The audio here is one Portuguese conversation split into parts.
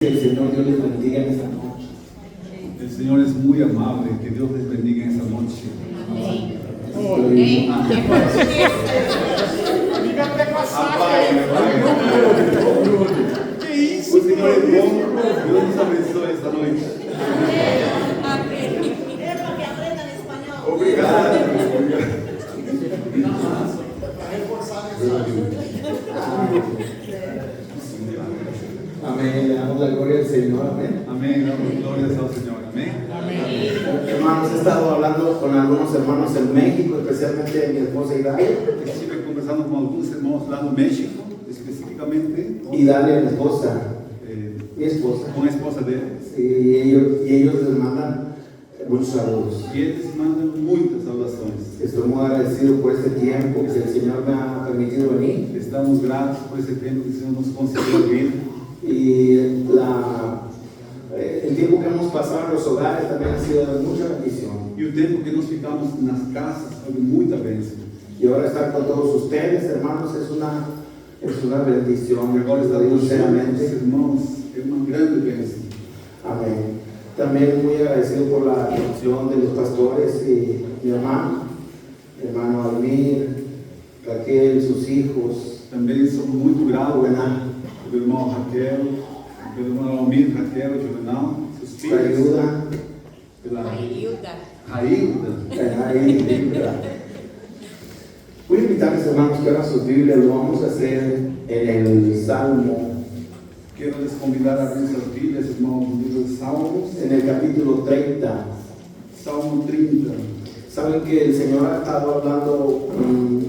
Que el Señor Dios les bendiga en esta noche. El Señor es muy amable, que Dios les bendiga en esta noche. Amén. ¿Qué hizo? El Señor es bueno, Dios nos abençoe esta noche. Es para que aprendan español. Obrigado. Amén. Le damos la gloria al Señor. Amén. Amén, damos glorias al Señor. Amén. Hermanos, he estado hablando con algunos hermanos en México, especialmente mi esposa Idalia. Estive conversando com alguns irmãos lá no México, especificamente Idalia, mi esposa, mi esposa. com a esposa deles. Y ellos les mandan muchos saludos. E eles mandam muitas saudações. Estoy muy agradecido por este tiempo que el Señor me ha permitido venir. Estamos gratos por esse tempo que o Senhor nos concedeu vir. Y el tiempo que hemos pasado en los hogares también ha sido de mucha bendición. E o tempo que nós ficamos nas casas foi de muita bênção. Y ahora estar con todos ustedes, hermanos, es una bendición. E agora Lo estar digo com os sinceramente. irmãos é uma grande bênção. Amén. También muy agradecido por la atención de los pastores y mi hermano Almir, Raquel, sus hijos. Também sou muito grato Buena, pelo irmão Raquel, pelo irmão Almir, Raquel, Juvenal, seus la filhos, ayuda. pela Ayuda. Raílda. Voy a invitarles, hermanos, que abran sus Biblias. Lo vamos a hacer en el Salmo, Quero les convidar a abrir suas Bíblias, irmãos, no livro de Salmos, en el capítulo 30. Salmo 30. Saben que el Señor ha estado hablando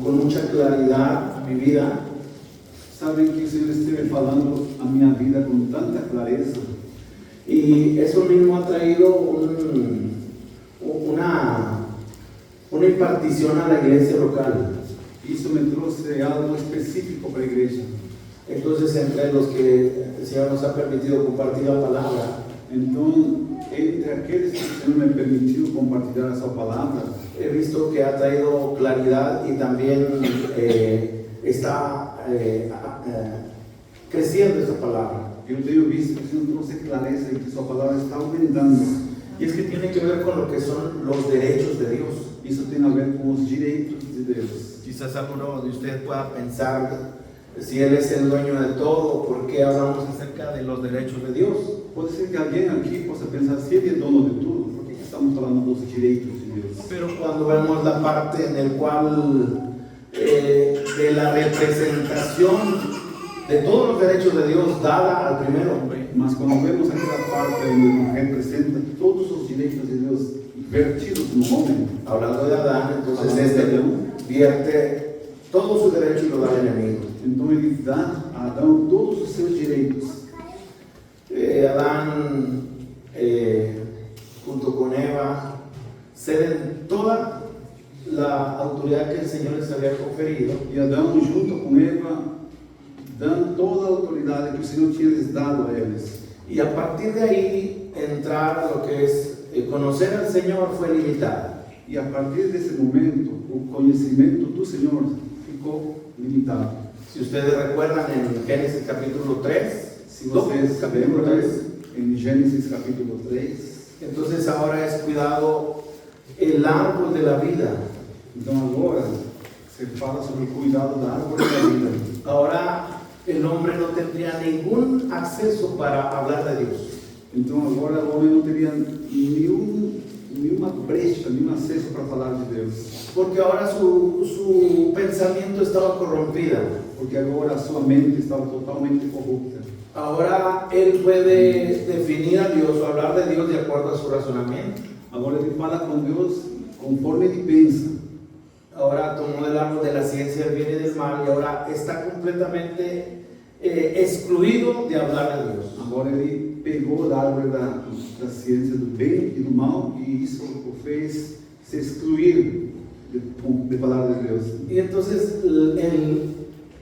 con mucha claridad a mi vida. Sabem que o Senhor esteve falando a minha vida com tanta clareza, Y eso mismo ha traído una impartición a la iglesia local. isso me trouxe algo específico para a igreja. Entonces, entre los que el Señor nos ha permitido compartir la palabra, Então, entre aqueles que o Senhor me permitiu compartilhar a sua palavra, he visto que ha traído claridad y también está creciendo esta palabra. eu tenho visto que o Senhor trouxe clareza e que sua palavra está aumentando. Y es que tiene que ver con lo que son los derechos de Dios. Isso tem a ver com os direitos de Deus. Quizás alguno de ustedes pueda pensar, si Él es el dueño de todo, ¿por qué hablamos acerca de los derechos de Dios? Pode ser que alguém aqui possa pensar, se Ele é dono de tudo, por que estamos falando dos direitos de Deus? Pero cuando vemos la parte en el cual de la representación de todos los derechos de Dios dada al primer hombre, Mas quando vemos aquela parte onde nos representa todos os direitos de Deus vertidos no homem, hablando de Adán, entonces Hablando de este Adán. vierte todo su derecho y lo da al enemigo. então Ele dá a Adão todos os seus direitos. Adán junto con Eva ceden toda la autoridad que el Señor les había conferido. E Adão, junto com Eva, dão toda a autoridade que o Senhor tinha lhes dado a eles. Y a partir de ahí entrar a lo que es conocer al Señor fue limitado. E a partir desse momento, o conhecimento do Senhor ficou limitado. Si ustedes recuerdan en Génesis capítulo 3, Se vocês capítulo lembram, 3, em Gênesis capítulo 3, entonces ahora es cuidado el árbol de la vida. então agora se fala sobre o cuidado da árvore da vida. Ahora el hombre no tendría ningún acceso para hablar de Dios. Então agora o homem não teria nenhuma brecha, nenhum acesso para falar de Deus. Porque ahora su pensamiento estaba corrompido. Porque agora a sua mente estava totalmente corrupta. Ahora él puede definir a Dios o hablar de Dios de acuerdo a su razonamiento. Agora ele fala com Deus conforme ele pensa. Ahora tomó el árbol de la ciencia del bien y del mal y ahora está completamente excluido de hablar de Dios. Agora ele pegou da árvore da ciência do bem e do mal e isso o fez se excluir de falar de Deus. Y entonces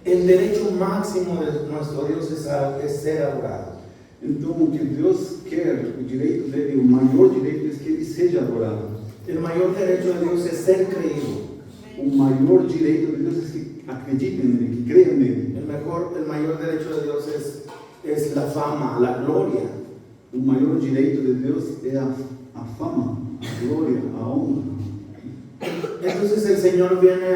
el derecho máximo de nuestro Dios es ser adorado. Então o que Deus quer, o direito dele, o maior direito é que ele seja adorado. El mayor derecho de Dios es ser creído. O maior direito de Deus é que acreditem nele, que creiam nele. El mayor derecho de Dios es es la fama, la gloria. O maior direito de Deus é a fama, a glória, a honra. Entonces el Señor viene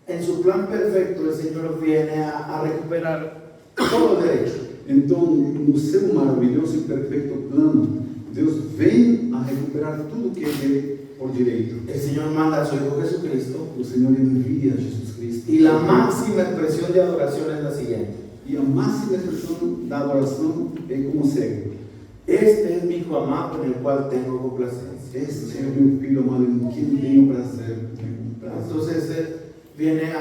en su plan perfecto, el Señor viene a recuperar todo el derecho. Então, no seu maravilhoso e perfeito plano, Deus vem a recuperar tudo que é dele por direito. El Señor manda a su Hijo Jesucristo O Senhor envia Jesus Cristo. y la máxima expresión de adoración es la siguiente. E a máxima expressão da adoração é como segue: Este es mi Hijo amado en el cual tengo complacencia. Este é o meu filho amado em quem tenho prazer. Entonces viene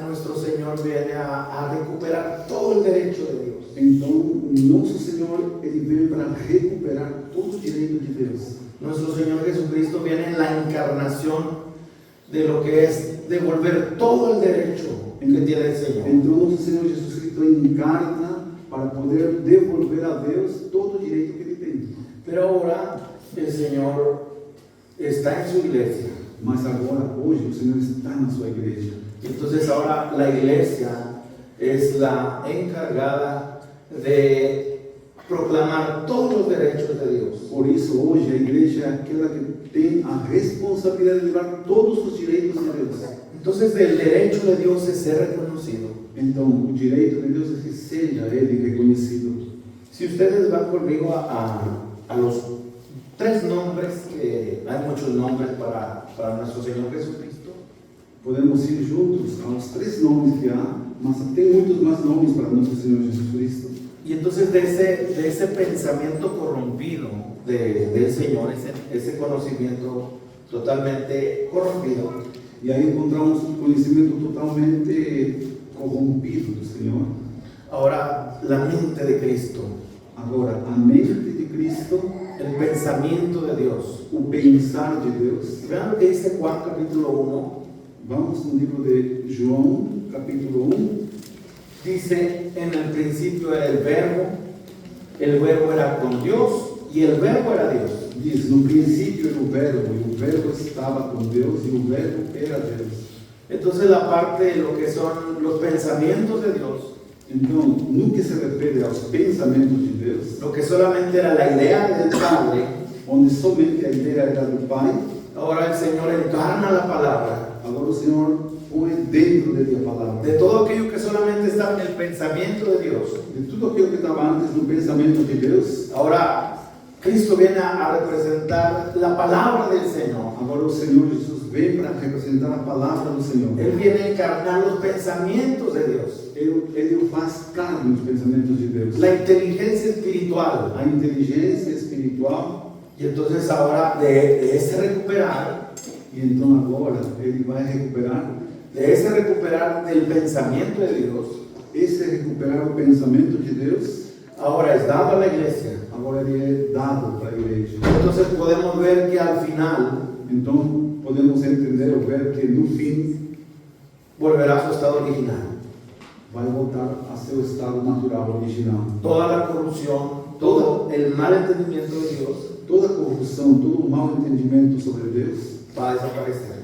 nuestro Señor viene a recuperar todo el derecho de Dios. Então, o nosso Senhor, Ele veio para recuperar todo o direito de Deus. Nuestro Señor Jesucristo viene en la encarnación de lo que es devolver todo el derecho que tiene el Señor. Então, nosso Senhor Jesus Cristo encarna para poder devolver a Deus todo o direito que Ele tem. Pero ahora el Señor está en su iglesia. Mas agora, hoje, o Senhor está na sua igreja. Entonces ahora la iglesia es la encargada de proclamar todos los derechos de Dios. Por isso, hoje, a igreja é aquela que tem a responsabilidade de levar todos os direitos de Deus. Entonces el derecho de Dios es ser reconocido. Então, o direito de Deus é que seja Ele reconhecido. Si ustedes van conmigo a los tres nombres, que hay muchos nombres para nuestro Señor Jesucristo. Podemos ir juntos aos 3 nomes que há, mas tem muitos mais nomes para nosso Senhor Jesus Cristo. Y entonces de ese pensamiento corrompido del Señor, ese conocimiento totalmente corrompido, E aí encontramos um conhecimento totalmente corrompido do Senhor. ahora la mente de Cristo, Agora, a mente de Cristo, el pensamiento de Dios. o pensar de Deus. Vean lo que dice Juan capítulo 1. Vamos no livro de João, capítulo 1. Dice, en el principio era el verbo era con Dios y el verbo era Dios. Diz, no princípio era o verbo estava com Deus e o verbo era Deus. Entonces la parte de lo que son los pensamientos de Dios, Então, no que se refere aos pensamentos de Deus, lo que solamente era la idea del Padre, onde somente a ideia era do Pai, ahora el Señor encarna la palabra. agora o Senhor põe dentro dele a palavra. De todo aquello que solamente estaba en el pensamiento de Dios, De tudo aquilo que estava antes no pensamento de Deus, ahora Cristo viene a representar la palabra del Señor. agora o Senhor Jesus vem para representar a palavra do Senhor. Él viene a encarnar los pensamientos de Dios, Ele faz carne os pensamentos de Deus. la inteligencia espiritual. A inteligência espiritual. Y entonces ahora de ese recuperar, E então agora ele vai recuperar, de ese recuperar del pensamiento de Dios, esse recuperar o pensamento de Deus, ahora es dado a la iglesia. agora ele é dado para a igreja. Entonces podemos ver que al final Então podemos entender ou ver que no fim volverá a su estado original. vai voltar a seu estado natural original. Toda la corrupción, todo el mal entendimiento de Dios Toda corrupção, todo mau entendimento sobre Deus va a desaparecer.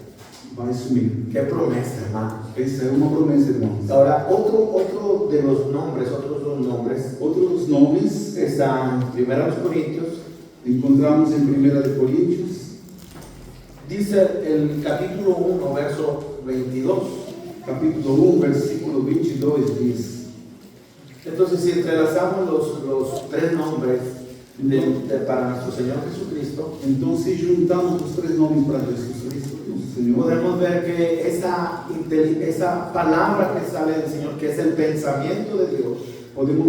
vai sumir. Qué promesa, hermanos. Essa é uma promessa, irmãos. Ahora, otro de los nombres, otros dos nombres, Outros nomes están en 1 Corintios. encontramos em 1 de Coríntios, Dice el capítulo 1, verso 22. capítulo 1, versículo 22, diz: Entonces, si entrelazamos los tres nombres para nuestro Señor Jesucristo, Então, se juntamos os 3 nomes para Jesus Cristo, nosso Senhor, podemos ver que esa palabra que sale del Señor, que es el pensamiento de Dios, podemos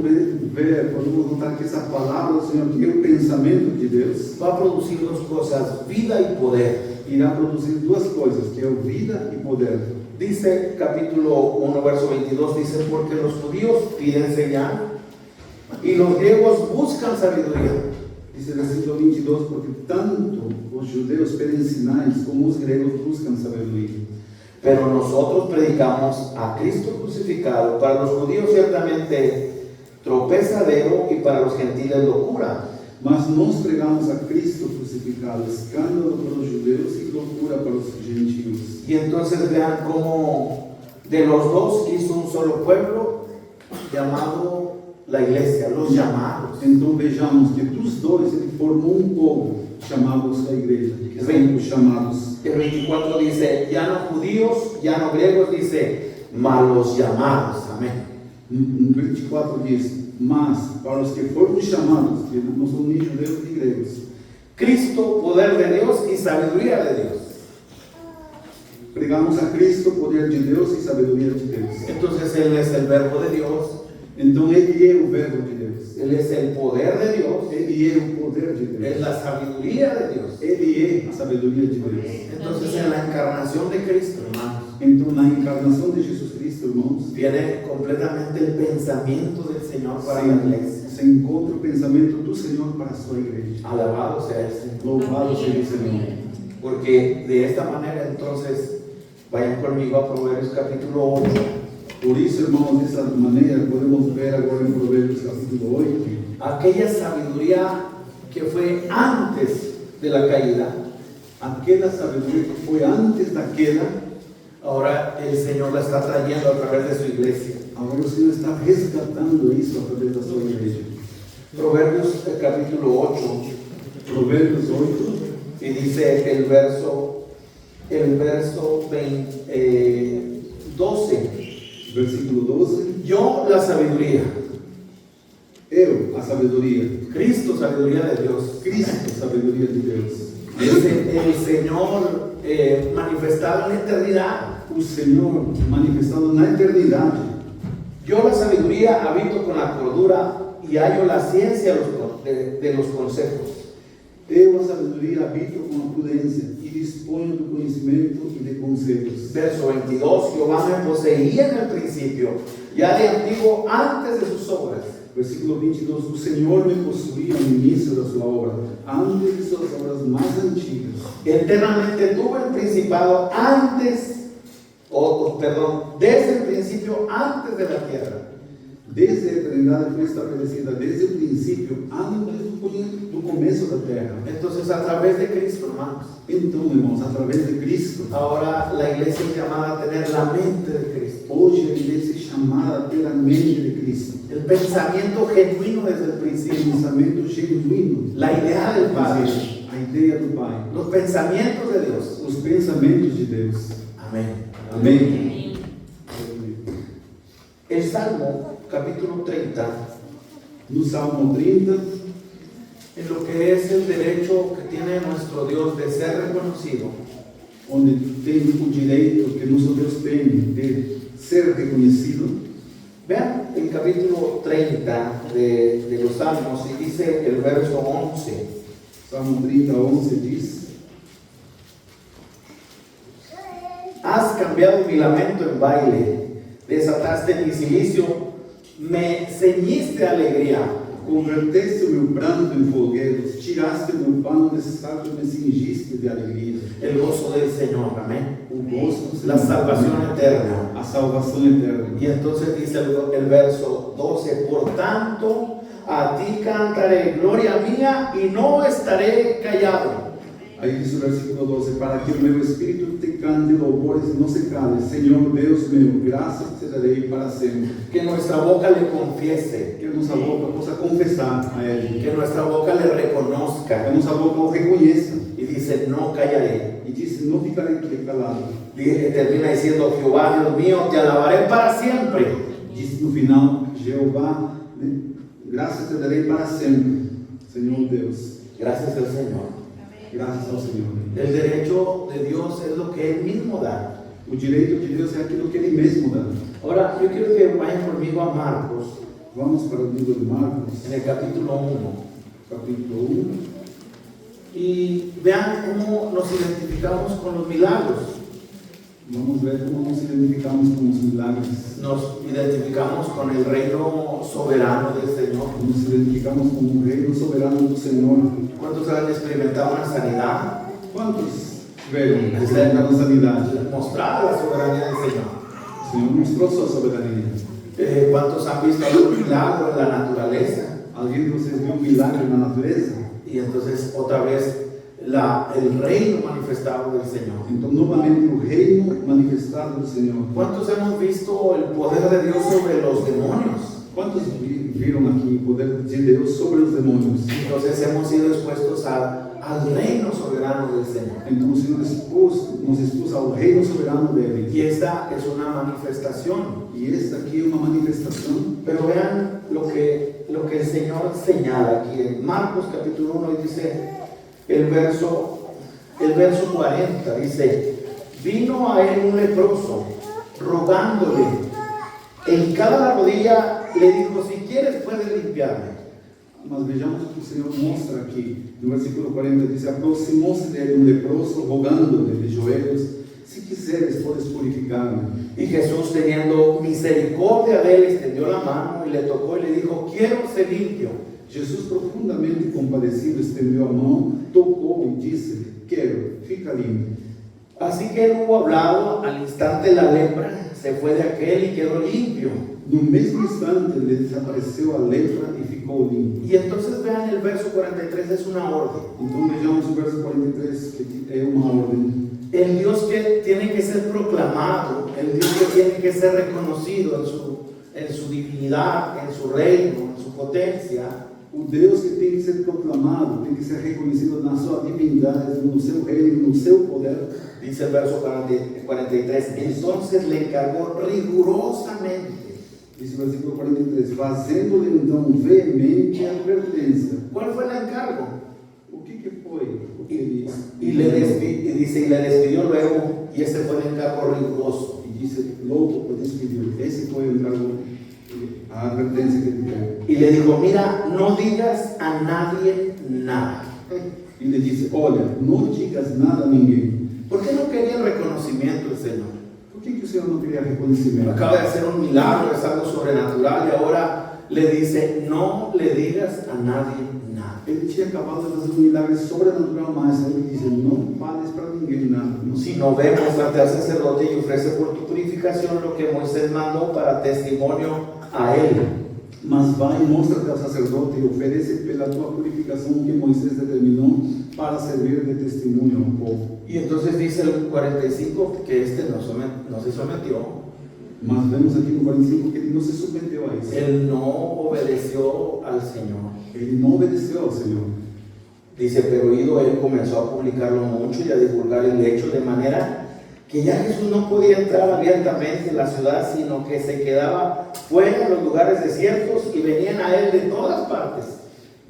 notar que essa palavra do Senhor, que é o pensamento de Deus, va a producir dos cosas, vida y poder. irá produzir 2 coisas, que é o vida e poder. Dice capítulo 1, verso 22, dice, porque los judíos piden señal y los griegos buscan sabiduría. Diz o versículo 22, porque tanto os judeus pedem sinais, como os gregos buscam sabedoria. Pero nosotros predicamos a Cristo crucificado, para los judíos ciertamente tropezadero y para los gentiles locura. Mas nós pregamos a Cristo crucificado, escândalo para os judeus e loucura para os gentios. Y entonces vean cómo de los dos hizo un solo pueblo llamado la iglesia, los llamados. Então vejamos que dos dois ele formou um povo, chamados a igreja, que são os chamados. El 24 dice, ya no judíos, ya no griegos, dice, malos llamados. Amén. No 24 diz, mas para os que foram chamados, que não são nem judeus nem gregos, Cristo, poder de Dios y sabiduría de Dios. pregamos a Cristo, poder de Deus e sabedoria de Deus. Entonces Él es el verbo de Dios, Então ele é o verbo de Deus, Él es el poder de Dios, ele é o poder de es Deus, la sabiduría de Dios. ele é a sabedoria de Deus. Entonces en la encarnación de Cristo, hermanos, Então na encarnação de Jesus Cristo, irmãos, viene completamente el pensamiento del Señor para la iglesia. se encontra o pensamento do Senhor para a sua igreja. Alabado sea el Señor. Louvado seja o Senhor. Porque de esta manera entonces, vayan conmigo a Proverbios capítulo 8. Por isso, irmãos, dessa maneira, podemos ver agora em Provérbios capítulo 8, Aquella sabiduría que fue antes de la caída, aquela sabedoria que foi antes da queda, ahora el Señor la está trayendo a través de su iglesia. agora o Senhor está resgatando isso através da sua igreja. Proverbios capítulo 8, Provérbios 8, y dice el verso 12. versículo 12. Yo la sabiduría, Eu, a sabedoria, Cristo sabiduría de Dios. Cristo, sabedoria de Deus. Es el Señor manifestado en la eternidad. O Senhor manifestado na eternidade. Yo la sabiduría habito con la cordura y hallo la ciencia de los consejos. Eu, a sabedoria, habito com a prudência e disponho do conhecimento e de conselhos. Verso 22, Jehová me poseía en el principio, ya de antiguo antes de sus obras. Versículo 22, o Senhor me possuía no início da sua obra, antes de suas obras mais antigas. Eternamente tuvo el principado desde el principio antes de la tierra. Desde a eternidade foi estabelecida, desde o princípio, antes do começo da terra. Entonces, a través de Cristo, hermanos, Então, irmãos, através de Cristo, ahora la iglesia es llamada a tener la mente de Cristo. hoje a igreja é chamada a ter a mente de Cristo. El pensamiento genuino desde el O principio. pensamento genuíno, La idea del Padre. a ideia do Pai, Los pensamientos de Dios. os pensamentos de Deus. Amén. Amém. El Salmo, capítulo 30, No Salmo 30, en lo que es el derecho que tiene nuestro Dios de ser reconocido, onde tem o direito que nosso Deus tem de ser reconhecido. vean el capítulo 30 de los Salmos y dice el verso 11. Salmo 30, 11 diz: Has cambiado mi lamento en baile, desataste mi cilicio, me ceñiste alegría. converteste o meu pranto em folguedos, tiraste o meu pano de saco e me cingiste de alegria. El gozo del Señor, amén. O gozo do La Senhor, salvación eterna. a salvação eterna. Y entonces dice el verso 12, por tanto, a ti cantaré gloria mía y no estaré callado. Aí diz o versículo 12: para que o meu espírito te cante louvores e não se cale. Senhor Deus meu, graças te darei para sempre. Que nuestra boca le confiese, Que a nossa boca possa confessar a Ele, que nuestra boca le que a reconozca. nossa boca o reconheça. Y dice, no callaré. E disse: não ficarei calado. Termina diciendo, Jehová Dios mío, te alabaré para siempre. Disse no final: Jeová, né? Graças te darei para sempre. Senhor Deus, Gracias al Señor. graças ao Senhor. El derecho de Dios es lo que Él mismo da. O direito de Deus é aquilo que Ele mesmo dá. Ahora, yo quiero que vayan conmigo a Marcos, Vamos para o livro de Marcos, en el capítulo 1. capítulo 1. Y vean cómo nos identificamos con los milagros. Vamos ver como nos identificamos com os milagres. Nos identificamos con el reino soberano del Señor. Nos identificamos com o reino soberano do Senhor. ¿Cuántos han experimentado una sanidad? Quantos tiveram experimentado sanidade? Mostrada la soberanía del Señor. O Senhor mostrou sua soberania. ¿Cuántos han visto algún milagro en la naturaleza? Alguém de vocês viu um milagre na natureza? Y entonces otra vez el reino manifestado del Señor. Então, novamente, o reino manifestado do Senhor. ¿Cuántos hemos visto el poder de Dios sobre los demonios? Quantos viram aqui o poder de Deus sobre os demônios. Entonces hemos sido expuestos al reino soberano del Señor. Então o Senhor nos expulsa ao reino soberano dele. Y esta es una manifestación. E esta aqui é uma manifestação. Pero vean lo que el Señor señala aquí en Marcos capítulo 1 y dice el verso 40, dice, vino a él un leproso rogándole, en cada rodilla le dijo, si quieres puedes limpiarme. Mas vejamos o que o Senhor mostra aqui. No versículo 40 diz, aproximou-se dele um leproso rogando-lhe de joelhos, si quiseres puedes purificarme. Y Jesús, teniendo misericordia de él, extendió la mano y le tocó y le dijo, quiero ser limpio. Jesus, profundamente compadecido, estendeu a mão, tocou e disse, quero, fica limpo. Así que él hubo hablado, al instante la lepra se fue de aquel y quedó limpio. No mesmo instante lhe desapareceu a lepra e ficou limpo. Y entonces vean el verso 43, es una orden. Então vejamos o verso 43, que é uma ordem. El Dios que tiene que ser proclamado, el Dios que tiene que ser reconocido en su divinidad, en su reino, en su potencia. O Deus que tem que ser proclamado, tem que ser reconhecido na sua divindade, no seu reino, no seu poder. Dice el verso 43, entonces le encargó rigurosamente. Dice o versículo 43, fazendo-lhe então veemente advertência. ¿Cuál fue el encargo? O que foi? O que ele Y le despidió luego, y ese fue el encargo riguroso. E disse, louco, o despediu. Esse foi o encargo, a advertência que ele deu. Y le dijo, mira, no digas a nadie nada. E ele disse, olha, não digas nada a ninguém. ¿Por qué no quería el reconocimiento del Señor? Por que o Senhor não queria reconhecimento? Acaba de hacer un milagro, es algo sobrenatural, y ahora le dice, no le digas a nadie nada. Ele tinha acabado de fazer um milagre sobrenatural, mas ele disse, não fales para ninguém nada. Não Si no vemos ante al sacerdote y ofrece por tu purificación lo que Moisés mandó para testimonio a él. Mas vai e mostra-te ao sacerdote e oferece pela tua purificação que Moisés determinou para servir de testemunho ao povo. Y entonces dice el 45 que este no se sometió. Mas vemos aqui no 45 que ele não se submeteu a isso. Él no obedeció al Señor. Ele não obedeceu ao Senhor. Dice, pero ido él comenzó a publicarlo mucho y a divulgar el hecho, de manera que ya Jesús no podía entrar abiertamente en la ciudad, sino que se quedaba fuera en los lugares desiertos y venían a él de todas partes.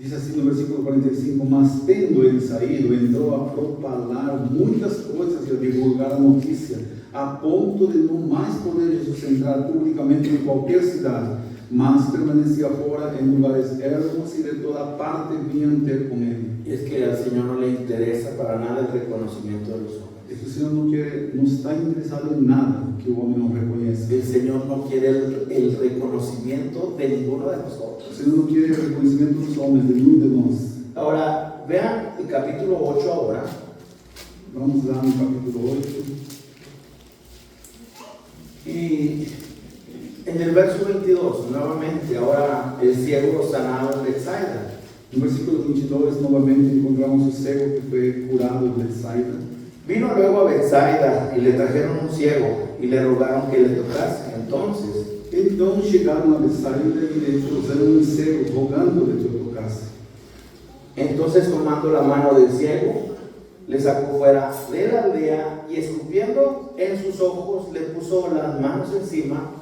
Diz assim no versículo 45, mas tendo ele saído, entrou a propalar muitas coisas e a divulgar a notícia, a ponto de não mais poder Jesus entrar publicamente em qualquer cidade, mas permanecia fora em lugares ermos e de toda parte vinham ter com ele. Y es que al Señor no le interesa para nada el reconocimiento de los hombres. O Senhor não está interessado em nada que o homem não reconheça. El Señor no quiere el reconocimiento de ninguno de O nosotros. Senhor não quer o reconhecimento dos homens, de nenhum de nós. Ahora, vean el capítulo 8 ahora. Vamos lá no capítulo 8. Y en el verso 22, nuevamente, ahora el ciego sanado en Betsaida. No versículo 22, novamente encontramos o cego que foi curado de Betsaida. Vino luego a Betsaida y le trajeron un ciego y le rogaron que le tocase. Entonces, Então chegaram a Betsaida e lhe trouxeram um cego, rogando-lhe que o tocasse. entonces tomando la mano del ciego, le sacó fuera de la aldea y escupiendo en sus ojos le puso las manos encima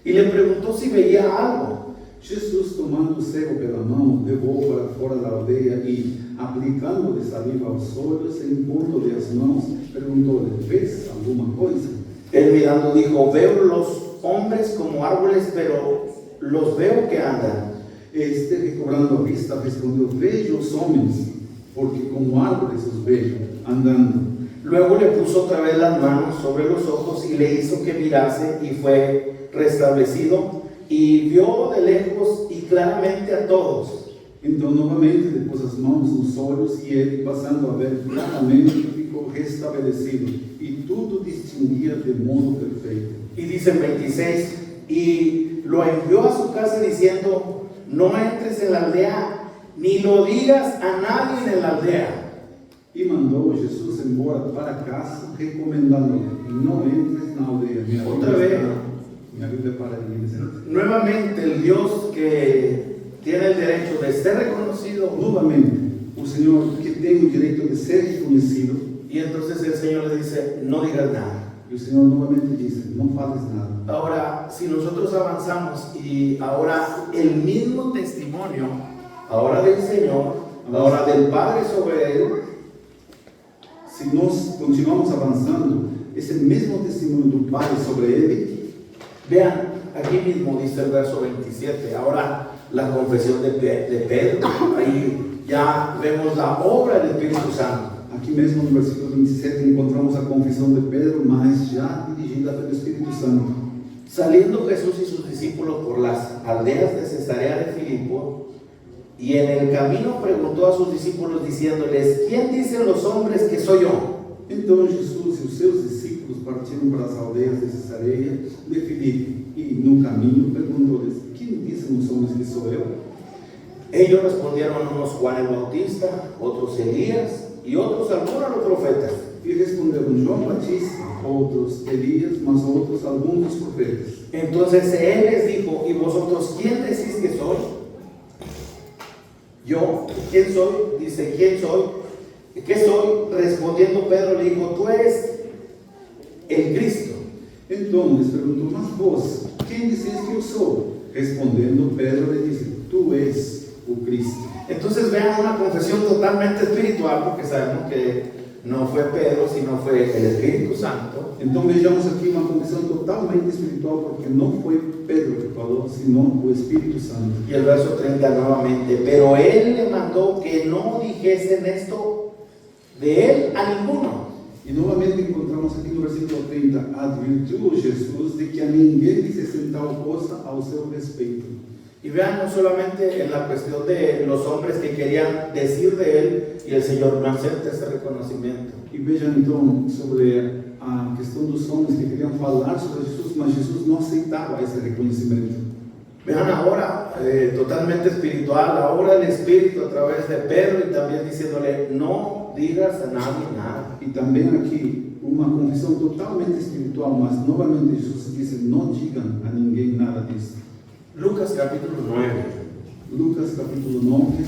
y le preguntó si veía algo. Jesus, tomando o cego pela mão, levou para fora da aldeia e, aplicando-lhe saliva aos olhos e impondo-lhe as mãos, perguntou-lhe, vês alguma coisa? Él mirando dijo, veo los hombres como árboles, pero los veo que andan. Este, recobrando a vista, respondeu, vejo os homens, porque como árvores os vejo, andando. Luego le puso otra vez las manos sobre los ojos y le hizo que mirase y fue restablecido y vio de lejos y claramente a todos. Então, novamente, lhe pôs as mãos nos olhos e ele, passando a ver claramente, ficou restabelecido e tudo distinguia de modo perfeito. Y dice en 26, y lo envió a su casa diciendo, no entres en la aldea, ni lo digas a nadie en la aldea. E mandou Jesus embora para casa, recomendando-lhe, não entres na aldeia. Outra vez. Minha Bíblia para ali, dizendo. Nuevamente el Dios que tiene el derecho de ser reconocido. Novamente, o Senhor que tem o direito de ser reconhecido, Y entonces el Señor le dice, no digas nada. e o Senhor novamente diz, não fales nada. Ahora, si nosotros avanzamos y ahora el mismo testimonio, ahora del Señor, ahora del Padre sobre él, Se nós continuamos avançando, esse mesmo testemunho do Pai sobre ele, vean, aquí mismo dice el verso 27, ahora la confesión de Pedro, ahí ya vemos la obra del Espíritu Santo. aqui mesmo no versículo 27 encontramos a confissão de Pedro, mas já dirigida pelo Espírito Santo. Saliendo Jesús y sus discípulos por las aldeas de Cesarea de Filipo, y en el camino preguntó a sus discípulos diciéndoles, ¿quién dicen los hombres que soy yo? Então Jesus e os seus discípulos partiram para as aldeias de Cesareia de Filipe, e no caminho perguntou-lhes, quem dizem os homens que sou eu? Ellos respondieron, unos Juan el Bautista, otros Elías y otros algunos de los profetas. E responderam João Batista, outros Elias, mas outros alguns dos profetas. Entonces él les dijo, ¿y vosotros quién decís que soy? Yo, ¿quién soy? Dice, ¿quién soy? ¿Qué soy? Respondiendo Pedro le dijo, tú eres el Cristo. Então lhes perguntou, mas vós, quem dizeis que eu sou? Respondendo Pedro lhe disse, tu és o Cristo. Entonces vean una confesión totalmente espiritual, porque sabemos que no fue Pedro, sino fue el Espíritu Santo. Então vejamos aqui uma confissão totalmente espiritual, porque não foi Pedro que falou, senão o Espírito Santo. Y el verso 30 nuevamente, pero él le mandó que no dijesen esto de él a ninguno. E novamente encontramos aqui no versículo 30, advertiu Jesus de que a ninguém dissesse tal coisa ao seu respeito. Y vean no solamente en la cuestión de los hombres que querían decir de él, y el Señor no acepta ese reconocimiento. E vejam então sobre a questão dos homens que queriam falar sobre Jesus, mas Jesus não aceitava esse reconhecimento. Vean ahora, totalmente espiritual, ahora el Espíritu a través de Pedro y también diciéndole, no digas a nadie nada. E também aqui uma confissão totalmente espiritual, mas novamente Jesus disse, não digam a ninguém nada disso. Lucas capítulo 9. Lucas capítulo 9.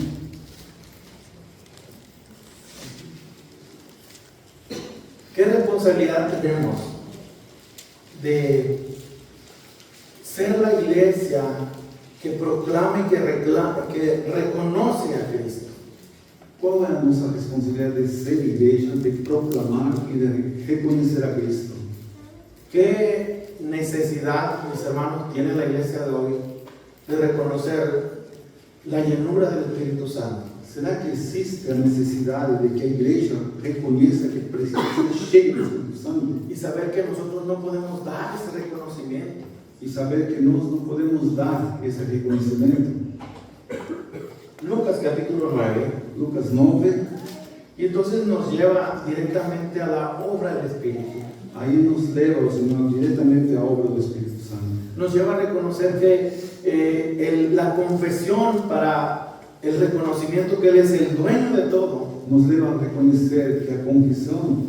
¿Qué responsabilidad tenemos de ser la iglesia que proclama y que reclama, que reconoce a Cristo? Qual é a nossa responsabilidade de ser igreja, de proclamar e de reconhecer a Cristo? ¿Qué necesidad, mis hermanos, tiene la iglesia de hoy de reconocer la llenura del Espíritu Santo? Será que existe a necessidade de que a igreja reconheça que precisa ser cheia do Espírito Santo? Y saber que nosotros no podemos dar ese reconocimiento. E saber que nós não podemos dar esse reconhecimento? Lucas capítulo 9. Lucas 9, Y entonces nos lleva directamente a la obra del Espíritu. aí nos leva o Senhor diretamente à obra do Espírito Santo. Nos lleva a reconocer que la confesión para el reconocimiento que Él es el dueño de todo, Nos leva a reconhecer que a confissão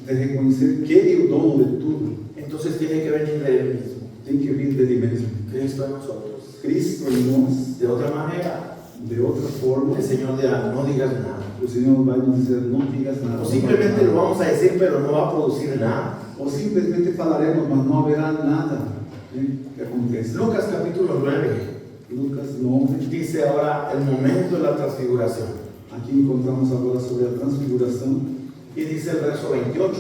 de reconhecer que Ele é o dono de tudo entonces tiene que venir de Él mismo. tem que vir dele mesmo. Cristo en nosotros. Cristo em nós. De otra manera, De outra forma, el Señor dirá, no digas nada. o Senhor vai nos dizer, não digas nada. O simplemente lo vamos a decir, pero no va a producir nada. Ou simplesmente falaremos, mas não haverá nada, né, que aconteça. Lucas capítulo 9 Lucas 9, dice ahora el momento de la transfiguración. aqui encontramos agora sobre a transfiguração. Y dice el verso 28.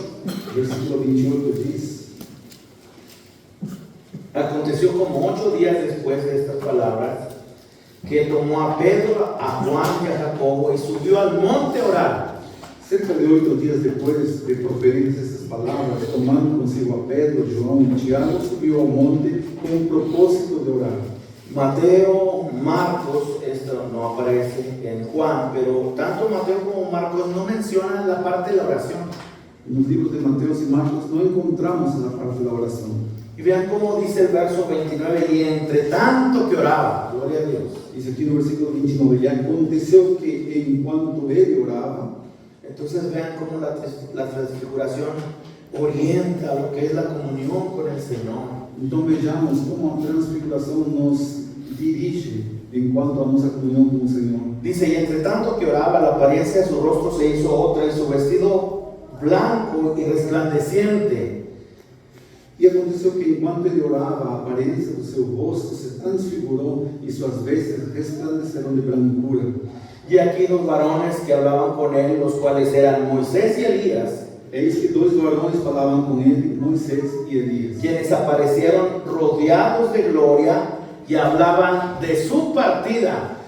Versículo 28 diz: Aconteció como 8 días después de estas palabras, que tomó a Pedro, a Juan y a Jacobo y subió al monte a orar. cerca de 8 dias depois de proferir essas palavras, tomando consigo a Pedro, João e Tiago, subiu ao monte com o propósito de orar. Mateo, Marcos, esto no aparece en Juan, pero tanto Mateo como Marcos no mencionan la parte de la oración. Nos livros de Mateus e Marcos não encontramos essa parte da oração. Y vean cómo dice el verso 29, y entre tanto que oraba, gloria a Dios. Diz aqui no versículo 29, e aconteceu que enquanto ele orava, Entonces vean cómo la transfiguración orienta lo que es la comunión con el Señor. então vejamos como a transfiguração nos dirige en cuanto a nuestra comunión con el Señor. Dice, y entre tanto que oraba, la apariencia de su rostro se hizo otra y su vestido blanco y resplandeciente. E aconteceu que enquanto ele orava, a aparência do seu rosto se transfigurou e suas vestes resplandeceram de blancura. Y aquí dos varones que hablaban con él, los cuales eran Moisés y Elías, Eis que dois varões falavam com ele, Moisés e Elias, quienes aparecieron rodeados de gloria y hablaban de su partida.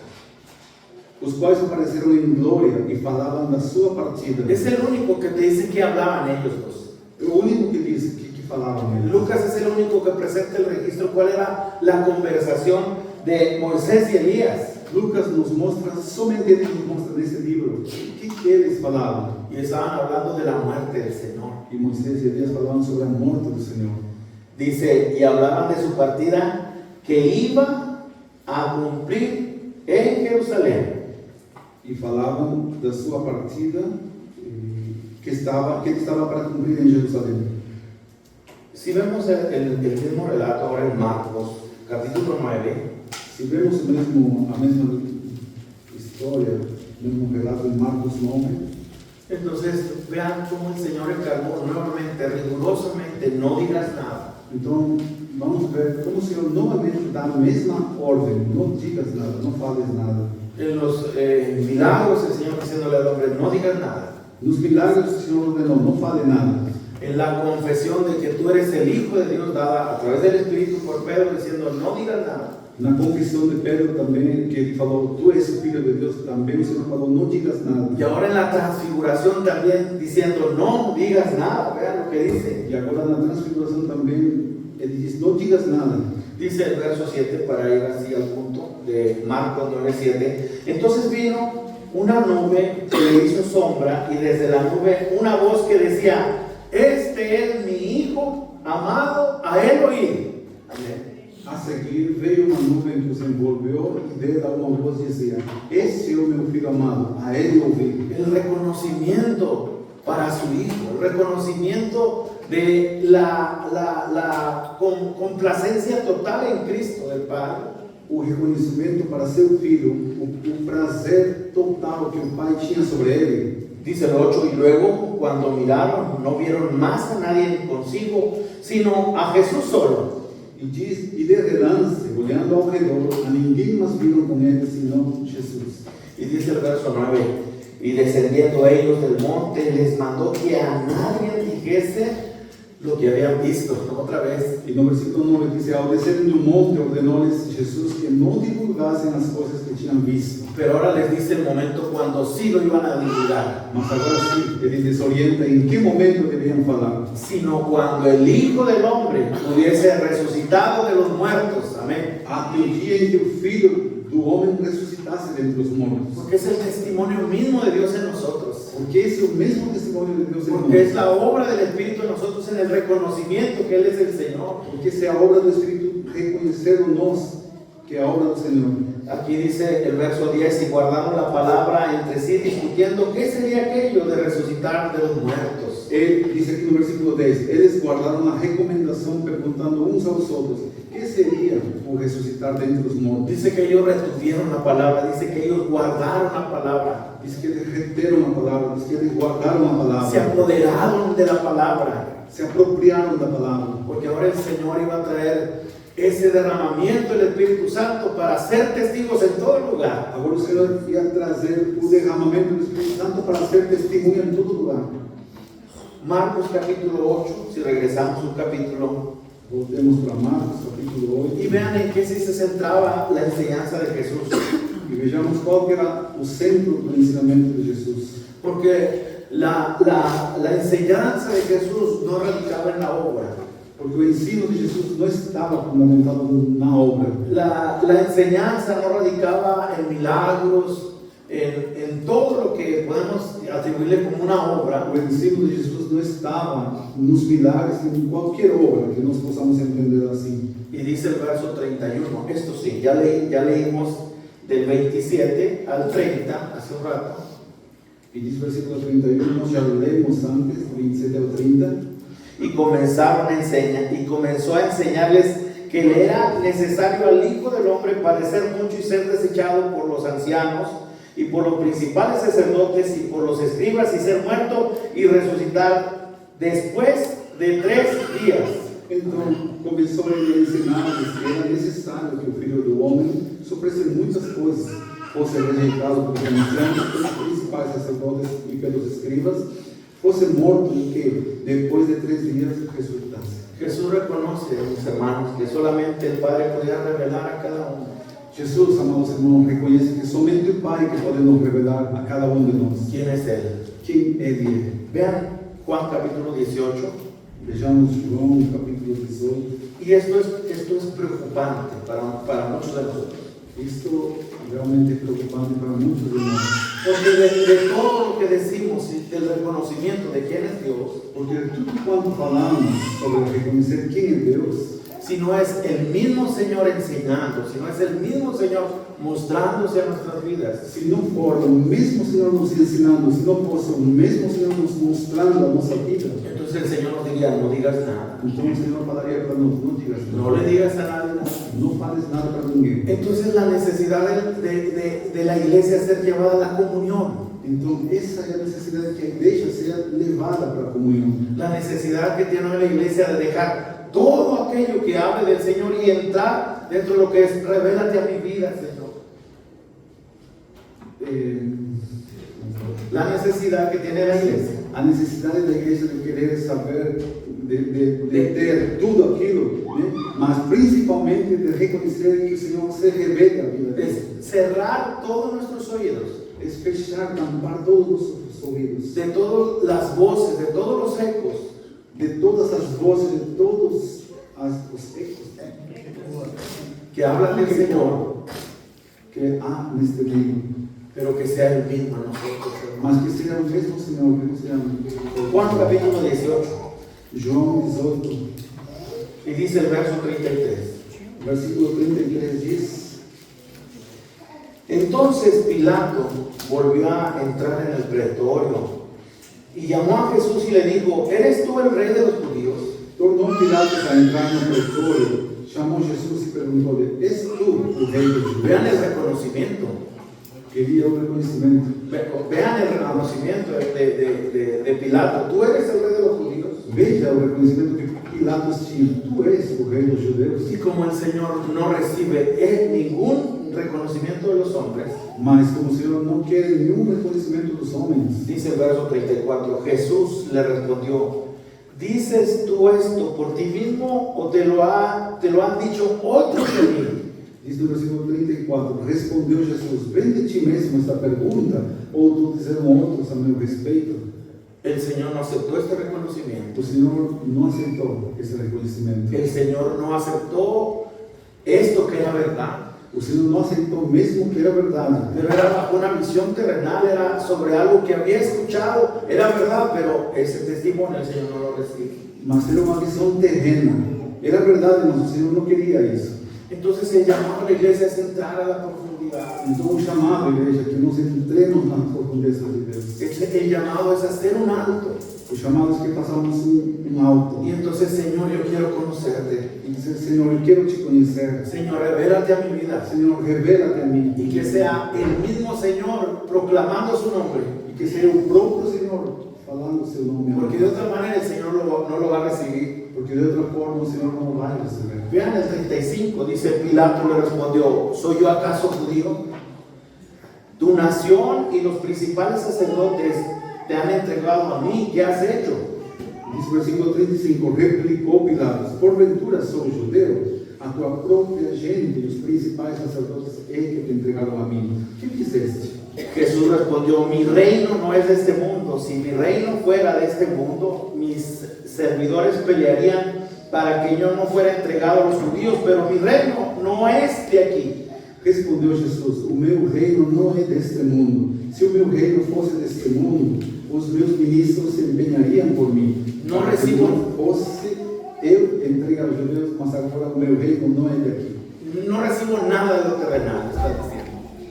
os quais apareceram em glória e falavam da sua partida. Es el único que te dice que hablaban ellos dos. O único que diz que falavam eles. Lucas es el único que presenta el registro, cuál era la conversación de Moisés y Elías. Lucas nos mostra, somente ele nos mostra nesse livro, o que eles falavam. Y estaban hablando de la muerte del Señor. E Moisés e Elias falavam sobre a morte do Senhor. Dice, y hablaban de su partida que iba a cumplir en Jerusalén. E falavam da sua partida que ele estava para cumprir em Jerusalém. Si vemos el mismo relato ahora en Marcos, capítulo 9, Se vemos a mesma história, o mesmo relato em Marcos 9, entonces vean cómo el Señor encargó nuevamente, rigurosamente, no digas nada. então vamos ver como o Senhor novamente dá a mesma ordem: não digas nada, não fales nada. En los milagros el Señor diciéndole al hombre, no digas nada. Nos milagres o Senhor ordenou: não fale nada. En la confesión de que tú eres el Hijo de Dios dada a través del Espíritu por Pedro diciendo, no digas nada. Na confissão de Pedro também, que ele falou: tu és o Filho de Deus, também o Senhor falou: não digas nada. Y ahora en la transfiguración también diciendo, no digas nada, vean lo que dice. E agora na transfiguração também, ele diz: não digas nada. Dice el verso 7, para ir así al punto de Marcos 9:7. Entonces vino una nube que le hizo sombra y desde la nube una voz que decía, este es mi Hijo amado, a él oíd. Amén. A seguir veio uma nuvem que os envolveu e dela uma voz dizia: este é o meu Filho amado, a ele ouvi. El reconocimiento para su Hijo, el reconocimiento de la complacencia total en Cristo del Padre. O reconhecimento para seu filho, o prazer total que o Pai tinha sobre ele. Dice el 8, y luego cuando miraron no vieron más a nadie consigo, sino a Jesús solo. E diz: e de relance, olhando ao redor, a ninguém mais viram com ele senão Jesus. Y dice el verso 9, y descendiendo ellos del monte, les mandó que a nadie dijese lo que habían visto. Otra vez. E no versículo 9 diz: ao descerem do monte, ordenou-lhes Jesus que não divulgassem as coisas que tinham visto. Pero ahora les dice el momento cuando sí lo iban a divulgar. Mas agora sim, ele les orienta em que momento deveriam falar. Sino cuando el Hijo del Hombre hubiese resucitado de los muertos. Amén. Até o dia em que o Filho do Homem ressuscitasse dentre os mortos. Porque es el testimonio mismo de Dios en nosotros. Porque esse é o mesmo testemunho de Deus em Porque es nós. la obra del Espíritu en nosotros en el reconocimiento que Él es el Señor. Porque essa é a obra do Espírito, reconhecer o nós, que é a obra do Senhor. Aquí dice el verso 10, y guardaron la palabra entre sí, discutiendo qué sería aquello de resucitar de los muertos. Ele diz aqui no versículo 10: eles guardaram a recomendação, perguntando uns aos outros: que seria o ressuscitar dentre os mortos? Dice que ellos retuvieron la palabra, dice que ellos guardaron la palabra, Diz que eles reteram a palavra, diz que eles guardaram a palavra, se apoderaron de la palabra, se apropriaram da palavra. porque ahora el Señor iba a traer ese derramamiento del Espíritu Santo para ser testigos en todo lugar. Agora o Senhor ia trazer o derramamento do Espírito Santo para ser testemunha em todo lugar. Marcos capítulo 8, si regresamos un capítulo, Voltemos para Marcos, capítulo 8, y vean en qué sí se centraba la enseñanza de Jesús. e vejamos qual que era o centro do ensinamento de Jesus. Porque la enseñanza de Jesús no radicaba en la obra. Porque o ensino de Jesus não estava fundamentado na obra. La enseñanza no radicaba en milagros, en todo lo que podemos atribuirle como una obra. O ensino de Jesus não estava nos milagres, em qualquer obra que nós possamos entender assim. Y dice el verso 31, esto sí, ya leímos del 27 al 30 hace un rato. E diz o versículo 31, nós já lemos antes, 27 ao 30. Y comenzó a enseñarles que le era necesario al Hijo del Hombre padecer mucho y ser desechado por los ancianos y por los principales sacerdotes y por los escribas y ser muerto y resucitar después de 3 días. Então começou ele a ensinar-lhes que era necessário que o Filho do Homem sofresse muitas coisas, fosse rejeitado pelos anciãos, pelos principais sacerdotes e pelos escribas, fosse morto e que depois de 3 dias ressuscitasse. Jesús reconoce, mis hermanos, que solamente el Padre podía revelar a cada uno. Jesus, amados irmãos, reconhece que somente o Pai que pode nos revelar a cada um de nós ¿Quién es Él? quem Ele é. Vean Juan capítulo 18. Vejamos João capítulo 18. Y esto es preocupante para muchos de nosotros. Isto realmente é preocupante para muitos de nós. Porque de todo lo que decimos y del reconocimiento de quién es Dios, Porque tudo quanto falamos sobre reconhecer quem é Deus, si no es el mismo Señor enseñando, si no es el mismo Señor mostrándose a nuestras vidas, se não for o mesmo Senhor nos ensinando, se não fosse o mesmo Senhor nos mostrando a nossa vida, entonces el Señor nos diría, no digas nada, então o Senhor falaria para nós, não digas no nada, le digas a nadie nada. não fales nada para ninguém. Entonces la necesidad de la iglesia es ser llevada a la comunión, Então essa é a necessidade que a igreja seja levada para a comunhão. la necesidad que tiene la iglesia de dejar todo aquello que hable del Señor y entrar dentro de lo que es, revélate a mi vida, Señor. La necesidad que tiene la iglesia. A necessidade da igreja de querer saber, de ter tudo aquilo, né? Mas principalmente de reconhecer que o Senhor se revela a vida deles. Es cerrar todos nuestros oídos É fechar, tampar todos os ouvidos, de todas las voces, de todos los ecos de todas as vozes, de todos os ecos que hablan del Señor, que há neste meio, pero que sea el mismo en nosotros, hermanos. mas que seja o mesmo Senhor, que não seja Juan capítulo 18, João 18, y dice el verso 33. versículo 33 diz: Entonces Pilato volvió a entrar en el pretorio y llamó a Jesús y le dijo, ¿eres tú el rey de los judíos? tornou Pilatos a entrar no pretório, chamou Jesus e perguntou-lhe: És tu o rei dos judeus? Vean el reconocimiento. Queria o reconhecimento. Vean el reconocimiento de Pilato. ¿Tú eres el rey de los judíos? Veja o reconhecimento que Pilatos tinha: Tu és o rei dos judeus. Y como el Señor no recibe ningún reconocimiento de los hombres, Mas como o Senhor não quer nenhum reconhecimento dos homens, dice el verso 34, Jesús le respondió, ¿dices tú esto por ti mismo o te lo han dicho otros de mí? diz no versículo 34, respondeu Jesus: Vem de ti mesmo esta pergunta, ou tu disseram outros a meu respeito? El Señor no aceptó este reconocimiento. O Senhor não aceitou esse reconhecimento. El Señor no aceptó esto que era verdad. O Senhor não aceitou mesmo que era verdade. Pero era bajo una visión terrenal, era sobre algo que había escuchado, era verdad, pero ese testimonio el Señor no lo recibe. Mas era uma visão terrena. Era verdade, mas o Senhor não queria isso. Entonces el llamado a la iglesia es entrar a la profundidad. Então o chamado, igreja, que nós entremos nas profundezas de Deus. El llamado es hacer un alto. O chamado é que passamos alto. Y entonces, Señor, yo quiero conocerte. E dizer: Senhor, eu quero te conhecer. Señor, revélate a mi vida. Senhor, revela-te a mim. Y que sea el mismo Señor proclamando su nombre. E que seja o próprio Senhor falando o seu nome. Porque de otra manera el Señor no lo va a recibir. Porque de outra forma o Senhor não vai receber. Vean el 35, dice Pilato le respondió, ¿soy yo acaso judío? Tu nación y los principales sacerdotes te han entregado a mí, ¿qué has hecho? Diz o versículo 35, replicou Pilatos: Porventura sou judeu? A tua própria gente e os principais sacerdotes é que te entregaram a mim. Que fizeste? Jesús respondió, mi reino no es de este mundo. Si mi reino fuera de este mundo, mis servidores pelearían para que yo no fuera entregado a los judíos, pero mi reino no es de aquí. Respondeu Jesus: O meu reino não é deste mundo. Se o meu reino fosse deste mundo, os meus ministros se empenhariam por mim. Não Para que recebo- não fosse eu entregue aos judeus, mas agora o meu reino não é daqui. No recibo nada de lo terrenal, está diciendo.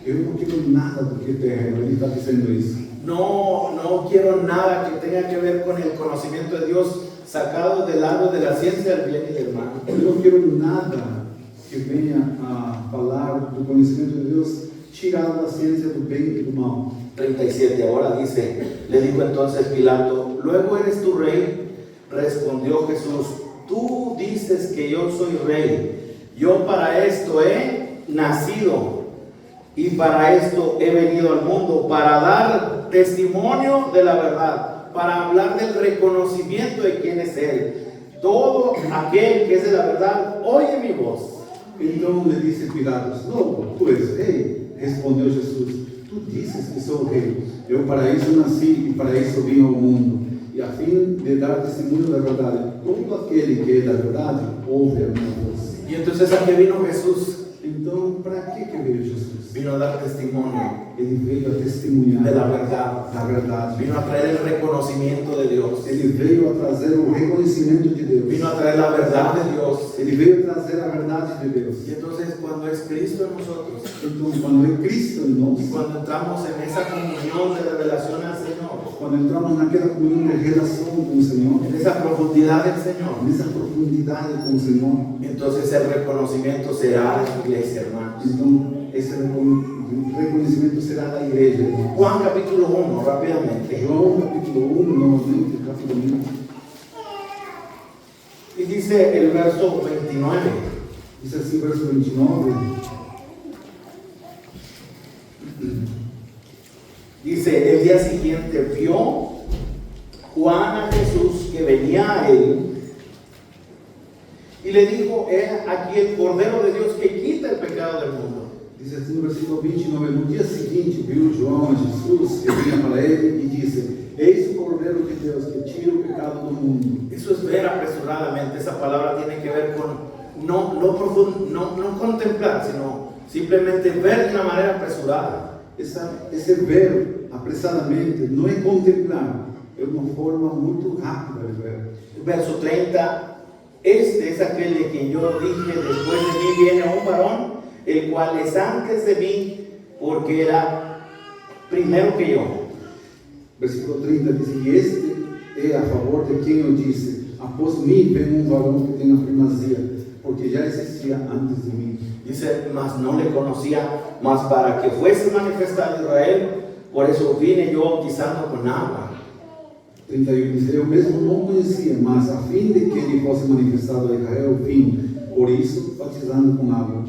Eu não quero nada do que é terreno. Ele está dizendo isso. No quiero nada que tenga que ver con el conocimiento de Dios sacados del árbol de la ciencia del bien y del mal. Eu não quero nada que venha a falar do conhecimento de Deus tirado da ciência do bem e do mal. 37, ahora dice, le dijo entonces Pilato, ¿luego eres tu rey? Respondió Jesús, tú dices que yo soy rey. Yo para esto he nacido y para esto he venido al mundo, para dar testimonio de la verdad, para hablar del reconocimiento de quién es Él. Todo aquel que es de la verdad, oye mi voz. Então lhe disse Pilatos, logo, tu és rei? Respondeu Jesus, tu dizes que sou rei. Eu para isso nasci e para isso vim ao mundo. E a fim de dar testemunho da verdade, todo aquele que é da verdade, ouve a minha voz. Y entonces ¿a qué vino Jesús? Então, para que veio Jesus? Vino a dar testimonio Ele veio a testemunhar de la verdad. da verdade. Vino a traer el reconocimiento de Dios. Ele veio a trazer o reconhecimento de Deus. Vino a traer la verdad de Dios. Ele veio a trazer a verdade de Deus. Y entonces cuando es Cristo en nosotros, Então, quando é Cristo em nós, y cuando entramos en esa comunión de revelación al Señor, quando entramos naquela comunhão de relação com o Senhor, en esa profundidad del Señor, nessa profundidade com o Senhor, entonces el reconocimiento será de su iglesia, hermanos. então esse reconhecimento será da igreja, irmãos. Juan capítulo 1, rápidamente. João capítulo 1, novamente, rapidamente, Y dice el verso 29. diz assim, verso 29, Dice, el día siguiente vio Juan a Jesús que venía a él y le dijo, he aquí el Cordero de Dios que quita el pecado del mundo. diz assim no versículo 29, no dia seguinte viu João a Jesus que vinha para ele e disse, eis o Cordeiro de Deus que tira o pecado do mundo. Eso es ver apresuradamente. Esa palabra tiene que ver con no contemplar, sino simplemente ver de una manera apresurada. Esse ver apressadamente não é contemplar, é uma forma muito rápida de ver. Verso 30, este es aquel de quien yo dije, después de mí viene un varón, el cual es antes de mí, porque era primero que yo. Versículo 30 diz, e este é a favor de quem eu disse, após mim vem varão que tem a primazia, porque já existia antes de mim. Dice, mas no le conocía, mas para que fuese manifestado Israel, por eso vine yo bautizando con agua. 31 diz, eu mesmo não conhecia, mas a fim de que ele fosse manifestado a Israel, vim, por isso batizando com água.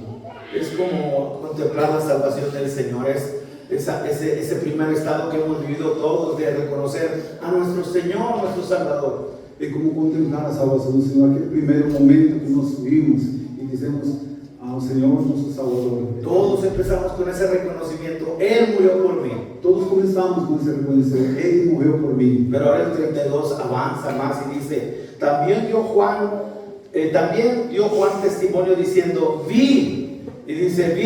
Es como contemplar la salvación del Señor, es ese primer estado que hemos vivido todos de reconocer a nuestro Señor, nuestro Salvador. É como contemplar a salvação do Senhor, aquele primeiro momento que nós vimos e dizemos ao Senhor, nosso Salvador. Todos empezamos con ese reconocimiento, Él murió por mí. Todos começamos com esse reconhecer, Ele morreu por mim. Pero ahora el 32 avanza más y dice, también dio Juan testimonio diciendo, vi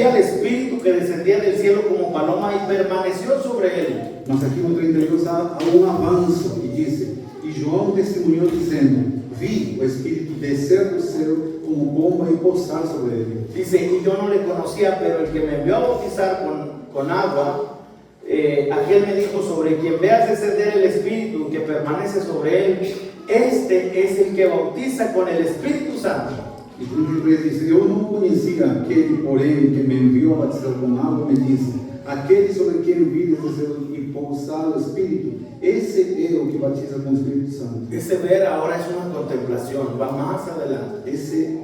al Espíritu que descendía del cielo como paloma y permaneció sobre él. Mas aqui no 32 há um avanço e diz, e João testemunhou dizendo, vi o Espírito descer do céu como pomba e pousar sobre ele. Dice, y yo no le conocía, pero el que me envió a bautizar con agua, aquel me dijo, sobre quien veas descender el Espíritu que permanece sobre él, este es el que bautiza con el Espíritu Santo. E 33 diz, eu não conhecia aquele, porém, que me enviou a batizar com água, me disse, aquele sobre quem vi descer e pousar o Espírito, esse é o que batiza com o Espírito Santo. Ese ver ahora es una contemplación, va más adelante. Esse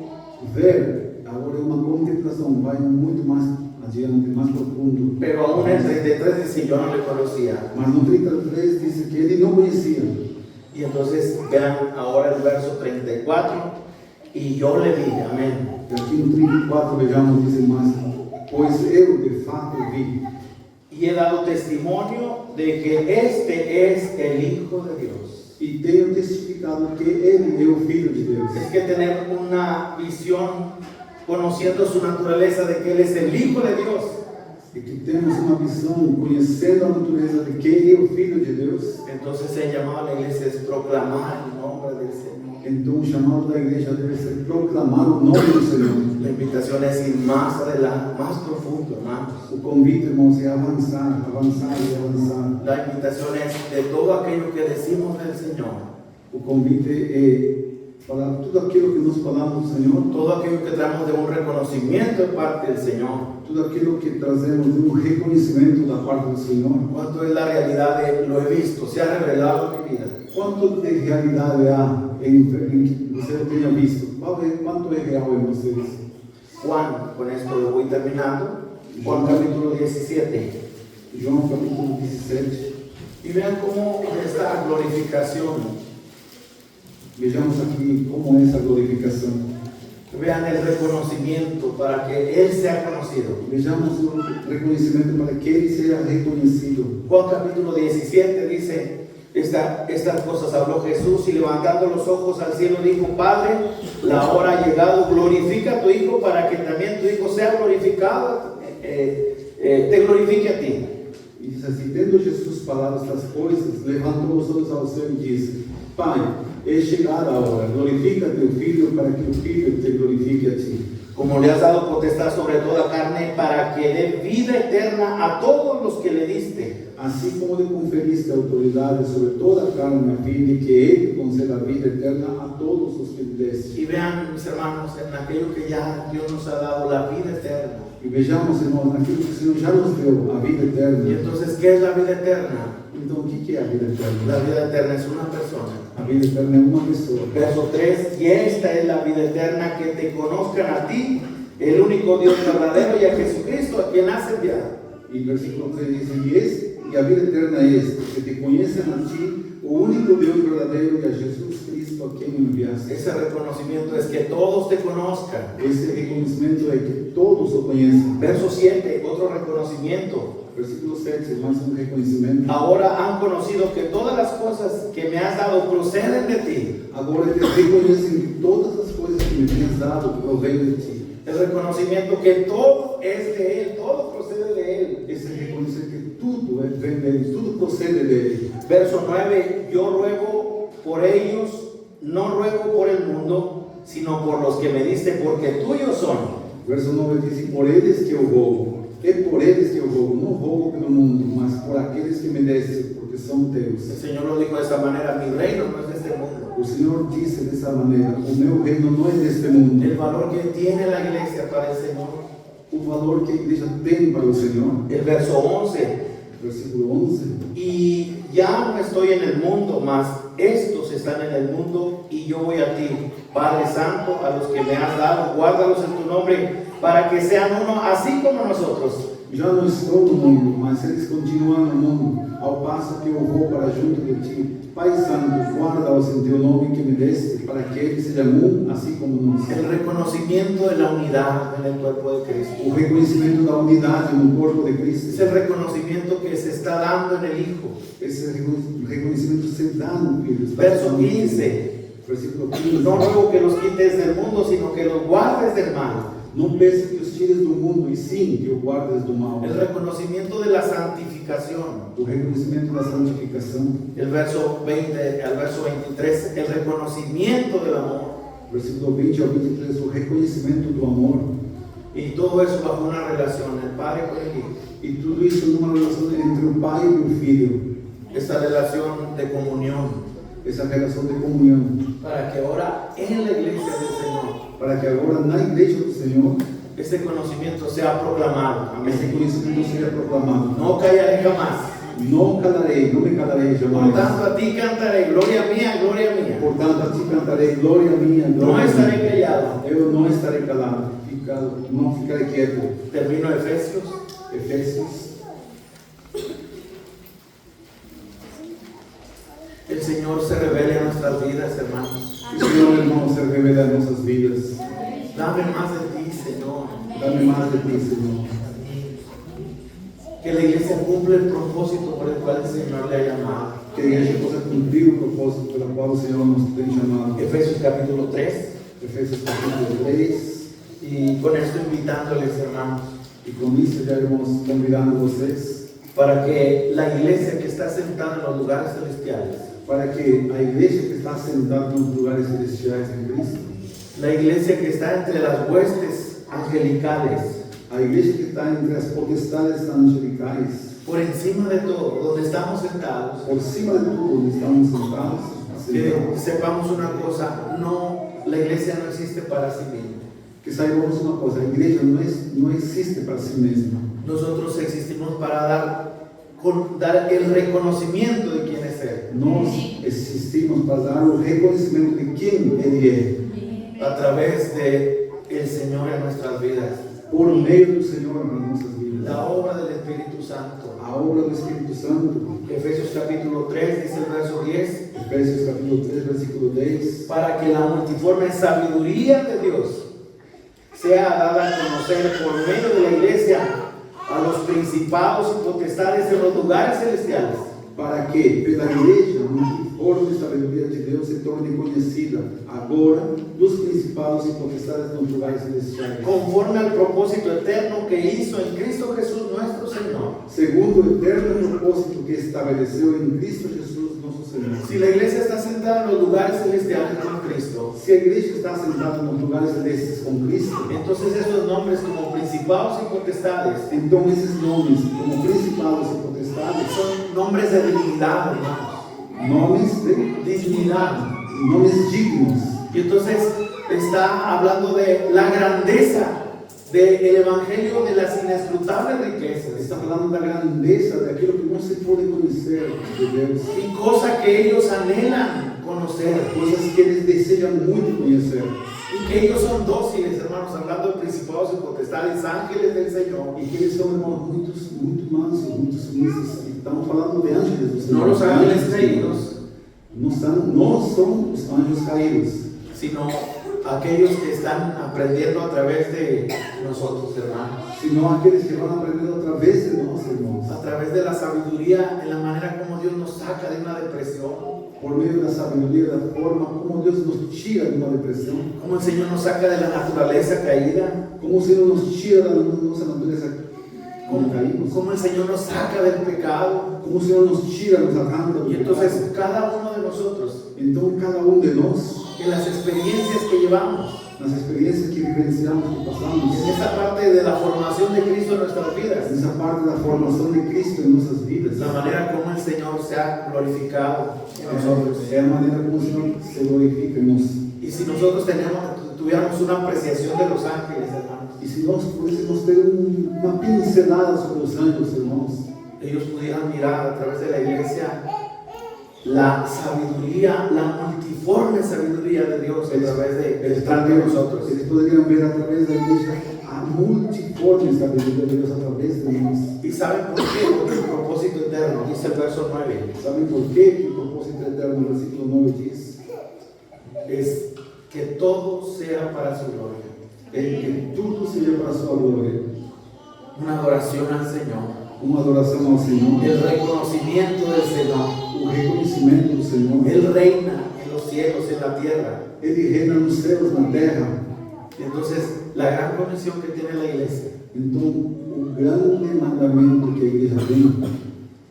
ver agora é uma contemplação, vai muito mais adiante, mais profundo. Pero aún en 33 dice, yo no le conocía. Mas no 33 diz que ele não conhecia. Y entonces vean ahora el verso 34, y yo le vi, amén. E aqui no 34 vejamos, diz mais, pois eu de fato vi. Y he dado testimonio de que este es el Hijo de Dios. E tenho testificado que ele é o Filho de Deus. Es que tener una visión conociendo su naturaleza de que Él es el Hijo de Dios. E que temos uma visão, conhecendo a natureza de que ele é o Filho de Deus. Entonces el llamado a la iglesia es proclamar el nombre del Señor. Então o chamado da igreja deve ser proclamar o nome do Senhor. La invitación es ir más adelante, más profundo, hermanos. O convite, irmãos, é avançar, avançar e avançar. La invitación es de todo aquello que decimos del Señor. O convite é para tudo aquilo que nós falamos do Senhor, todo aquello que traemos de un reconocimiento de parte del Señor. tudo aquilo que trazemos de um reconhecimento da parte do Senhor. ¿Cuánto es la realidad de lo he visto? Se ha revelado en mi vida. Quanto de realidade há em que você tenha visto? Quanto é real em vocês? Juan, con esto voy terminando. Juan capítulo 17. João capítulo 17. Y vean cómo esta glorificación, Vejamos aqui como é essa glorificação. vean el reconocimiento para que Él sea conocido. Vejamos o reconhecimento para que Ele seja reconhecido. Juan capítulo 17 dice, estas cosas habló Jesús y levantando los ojos al cielo dijo, Padre, la hora ha llegado, glorifica a tu Hijo para que también tu Hijo sea glorificado, te glorifique a ti. E diz assim, tendo Jesus falado estas coisas, levantou os olhos ao céu e disse, Pai, é chegada a hora, glorifica teu Filho para que o Filho te glorifique a ti. Como le has dado potestad sobre toda carne para que dé vida eterna a todos los que le diste. Assim como lhe conferiste autoridade sobre toda a carne, a fim de que Ele conceda a vida eterna a todos os que lhe deste. Y vean, mis hermanos, en aquello que ya Dios nos ha dado, la vida eterna. E vejamos, irmãos, naquilo que o Senhor já nos deu, a vida eterna. Y entonces, ¿qué es la vida eterna? Então, o que é a vida La eterna? vida eterna es una persona. A vida eterna é uma pessoa. Verso 3, y esta es la vida eterna, que te conozcan a ti, el único Dios verdadero, y a Jesucristo, a quien has enviado. E versículo 3 diz, e a vida eterna é esta, que te conheçam a ti, o único Deus verdadeiro, e a Jesus Cristo, a quem enviaste. Ese reconocimiento es que todos te conozcan. Esse reconhecimento é que todos o conheçam. Verso 7, otro reconocimiento. Versículo 7, mais um reconhecimento. Ahora han conocido que todas las cosas que me has dado proceden de ti. Agora eles reconhecem que todas as coisas que me tens dado provêm de ti. El reconocimiento que todo es de Él, todo procede de Él. Esse reconhecer que tudo vem dele, tudo procede dele. Verso 9, yo ruego por ellos, no ruego por el mundo, sino por los que me diste, porque tuyos son. Verso 9 diz, por eles que eu rogo. É por eles que eu rogo, não rogo pelo mundo, mas por aqueles que me deste, porque são teus. El Señor lo dijo de esa manera, mi reino no es de este mundo. O Senhor disse dessa maneira, o meu reino não é deste mundo. El valor que tiene la iglesia para el Señor. O valor que a igreja tem para o Senhor. El verso 11, Versículo 11. y ya no estoy en el mundo, mas estos están en el mundo y yo voy a ti. Padre Santo, a los que me has dado, guárdalos en tu nombre, para que sean uno, así como nosotros. Já não estou no mundo, mas eles continuam no mundo, ao passo que eu vou para junto de ti. Pai Santo, guarda-os em teu nome que me deste, para que eles sejam um, assim como nós. El reconocimiento de la unidad en el cuerpo de Cristo. O reconhecimento da unidade no corpo de Es Cristo. el reconocimiento que se está dando en el Hijo. Esse reconhecimento se dá no Filho. Está Verso dando no Filho. 15. Versículo 15. No ruego que los quites del mundo, sino que los guardes del mal. Não peço que os tires do mundo, e sim que o guardes do mal. El reconocimiento de la santificación. O reconhecimento da santificação. El verso 20 al verso 23, el reconocimiento del amor. Versículo 20 ao 23, o reconhecimento do amor. Y todo eso bajo una relación, el Padre con el Hijo. E tudo isso numa relação entre o Pai e o Filho. Esta relación de comunión. Essa relação de comunhão. Para que ahora en la iglesia del Señor, Para que agora na igreja do Senhor, este conocimiento sea proclamado. esse Amén. conhecimento seja proclamado. No callaré jamás. Não calarei, não me calarei Por jamais. tanto, a ti cantaré, gloria mía, gloria mía. Portanto, a ti cantarei, glória minha, No glória estaré minha. callado. Eu não estarei calado, não ficarei quieto. Termino Efesios. Efésios. El Señor se revele a nuestras vidas, hermanos. Que o Senhor, irmão, se revele a nossas vidas. Dame más de ti, Señor. Dá-me mais de ti, Senhor. Que la iglesia cumpla el propósito por el cual el Señor le ha llamado. Que a igreja possa cumprir o propósito pelo qual o Senhor nos tem chamado. Efesios capítulo 3. Efésios capítulo 3. Y con esto invitándoles, hermanos, E com isso já irmãos convidando vocês para que la iglesia que está sentada en los lugares celestiales, para que a igreja que está sentada nos lugares celestiais em Cristo, la iglesia que está entre las huestes angelicales, a igreja que está entre as potestades angelicais, por encima de todo, donde estamos sentados, por cima de tudo onde estamos sentados, Que sentados. sepamos una cosa, no, la iglesia no existe para sí misma. Que saibamos uma coisa, a igreja não existe para si mesma. Nosotros existimos para dar el reconocimiento de quién es Él. Nós existimos para dar o reconhecimento de quem Ele é, A través de el Señor en nuestras vidas. por meio do Senhor nas nossas vidas. La obra del Espíritu Santo. A obra do Espírito Santo, Efesios capítulo 3 dice el verso 10. Efésios capítulo 3, versículo 10. Para que la multiforme sabiduría de Dios sea dada a conocer por medio de la iglesia a los principados y potestades en los lugares celestiales, Para que, pela igreja, a multiforme sabedoria de Deus se torne conhecida agora dos principados e potestades nos lugares celestiais, conforme al propósito eterno que hizo en Cristo Jesús nuestro Señor. segundo o eterno propósito que estabeleceu em Cristo Jesus, nosso Senhor. Si la iglesia está sentada en los lugares celestiales con Cristo, Se a igreja está sentada nos lugares celestes com Cristo, entonces esos nombres como principados y potestades então esses nomes, como principados e potestades, son nombres de dignidad, hermanos. nomes de Dignidad. nomes dignos. Y entonces está hablando de la grandeza del Evangelio, de las inescrutables riquezas Está falando da grandeza, daquilo que não se pode conhecer de Deus, y cosas que ellos anhelan conocer, coisas que eles desejam muito conhecer. y que ellos son dóciles, hermanos, hablando de principados y potestades, ángeles del Señor. E que eles são irmãos muito mansos, muito submissos. Estamos falando de ángeles do Senhor. No los ángeles Anjos do caídos, Senhor. Não são os anjos caídos, sino aquellos que están aprendiendo a través de nosotros, hermanos, senão aqueles que vão aprender através de nós, irmãos. a través de la sabiduría, en la manera como Dios nos saca de una depresión, Por meio da sabedoria, da forma como Deus nos tira de uma depressão, como el Señor nos saca de la naturaleza caída, como o Senhor nos tira da nossa natureza como caímos, como el Señor nos saca del pecado. como o Senhor nos tira, nos arranca do Y entonces pecado. cada uno de nosotros, Então, cada de nós, en las experiencias que llevamos, nas experiências que vivenciamos, que passamos, en esa parte de la formación de Cristo en nuestras vidas, nessa parte da formação de Cristo em nossas vidas, la manera como el Señor se ha glorificado en nosotros. é a maneira como o Senhor se glorifica em nós. Y si nosotros tuviéramos una apreciación de los ángeles, hermanos, E se nós pudéssemos ter uma pincelada sobre os anjos, irmãos, ellos pudieran mirar a través de la iglesia la sabiduría, la multiforme sabiduría de Dios a través de estar con nosotros. eles poderiam ver através da igreja a multiforme sabedoria de Deus através de nós. ¿Y saben por qué? Porque el propósito eterno, dice el verso 9, Sabem por quê? Que o propósito eterno, no versículo 9 diz, es que todo sea para su gloria. é que tudo seja para a sua glória. Una adoración al Señor, Uma adoração ao Senhor, el reconocimiento del Señor. o reconhecimento do Senhor. Él reina en los cielos, en la tierra. Ele reina nos céus, na terra. Y entonces, la gran comisión que tiene la iglesia Então, o grande mandamento que a igreja tem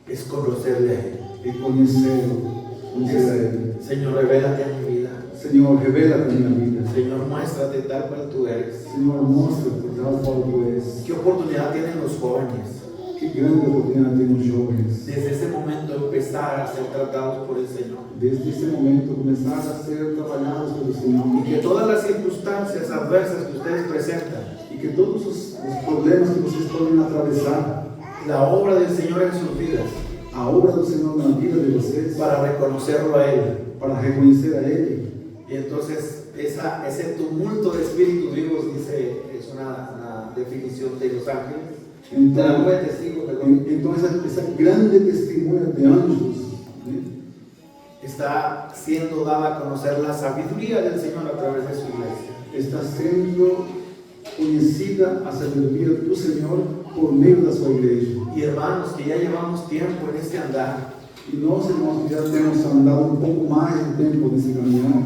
es conocerle a Él. é conhecê-lo, conhecer a Ele. Señor, revélate a mi vida. Senhor, revela-te a minha vida. Señor, muéstrate tal cual tú eres. Senhor, mostra-te tal qual tu és. ¿Qué oportunidad tienen los jóvenes Que grande oportunidade tem os jovens. desde ese momento empezar a ser tratados por el Señor? Desde esse momento, começar a ser trabalhados pelo Senhor. Y que todas las circunstancias adversas que ustedes presentan, E que todos os problemas que vocês podem atravessar, la obra del Señor en sus vidas, a obra do Senhor na vida de vocês, para reconocerlo a Él. para reconhecer a Ele. Y entonces ese tumulto de espíritus vivos, dice, es una definición de los ángeles, de la Então, nube de testigos, perdón, então essa grande testemunha de anjos, né, está siendo dada a conocer la sabiduría del Señor a través de su iglesia. está sendo conhecida a sabedoria do Senhor por meio da sua igreja. Y hermanos, que ya llevamos tiempo en este andar, E nós, irmãos, que já temos andado um pouco mais de tempo nesse caminhar,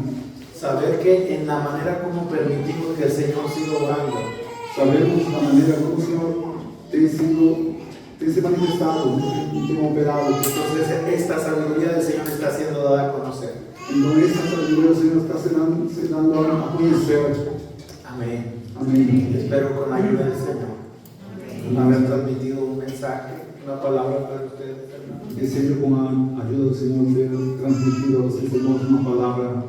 saber que en la manera como permitimos que el Señor siga obrando, sabemos da maneira como o Senhor tem se manifestado, né, tem operado. entonces esta sabiduría del Señor está siendo dada a conocer. Então, essa sabedoria o Senhor está se dando a conhecer. Amén. Amém. Espero con la ayuda del Señor haber transmitido un mensaje, una palabra para ustedes, hermanos. desejo, com a ajuda do Senhor, ter transmitido a vocês, irmãos, uma palavra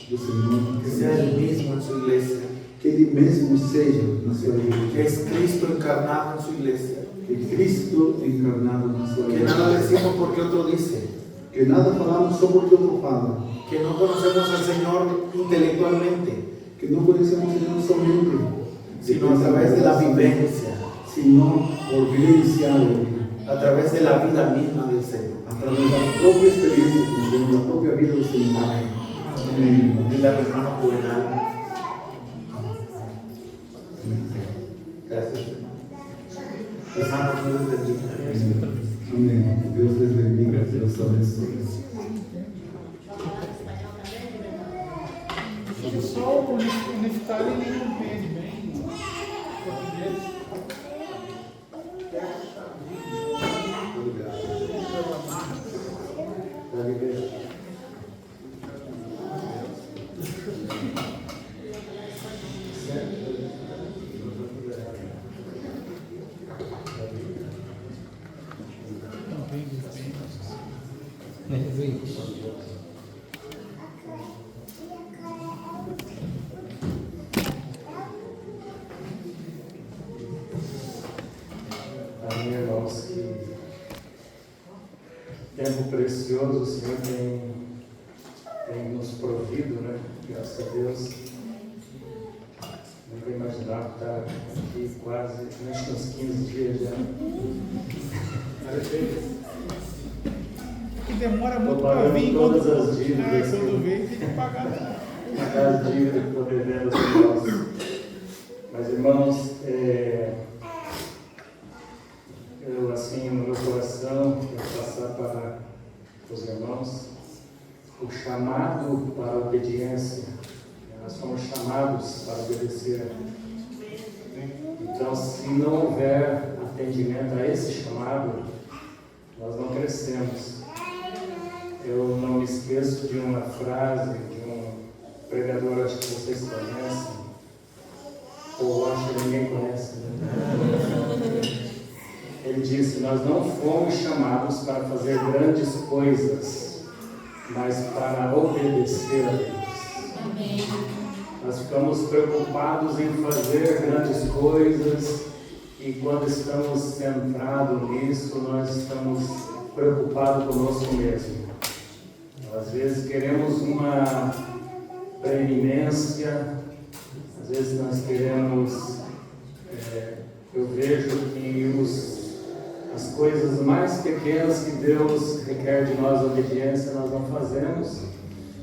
do Senhor. Que sea el mismo en su iglesia. Que Ele mesmo seja na sua Que igreja. es Cristo encarnado en su iglesia. Que Cristo encarnado na sua Que igreja. nada decimos porque otro dice. Que nada falamos só porque outro fala. Que no conocemos al Señor intelectualmente, Que não conhecemos o Senhor somente, sino a través de la vivencia, sino por vivenciarlo, a través de la vida misma del Señor. a través da própria experiência com Deus, da própria vida do Senhor. Amém. Dile al hermano Juvenal. Gracias, hermano. Hermano, Dios les bendiga. Amém. Deus les bendiga, Deus abençoe. Só o Neftali nem compreende bem português. Amém, irmãos, que tempo precioso o Senhor tem nos provido, né? Graças a Deus. Nunca imaginava estar aqui quase, acho que uns 15 dias já. Que demora Tô muito para pagando vir todas quando, as dívidas. quando vem tem que pagar. Pagar as dívidas que estou devendo aos irmãos. Mas, irmãos, eu, assim, no meu coração, quero passar para os irmãos o chamado para a obediência. Nós somos chamados para obedecer. Então, se não houver atendimento a esse chamado, nós não crescemos. Eu não me esqueço de uma frase de um pregador, acho que vocês conhecem, ou acho que ninguém conhece, né? Ele disse: nós não fomos chamados para fazer grandes coisas, mas para obedecer a Deus. Nós ficamos preocupados em fazer grandes coisas e quando estamos centrados nisso, nós estamos preocupados conosco mesmo. Às vezes queremos uma preeminência, às vezes nós queremos, eu vejo que as coisas mais pequenas que Deus requer de nós obediência, nós não fazemos,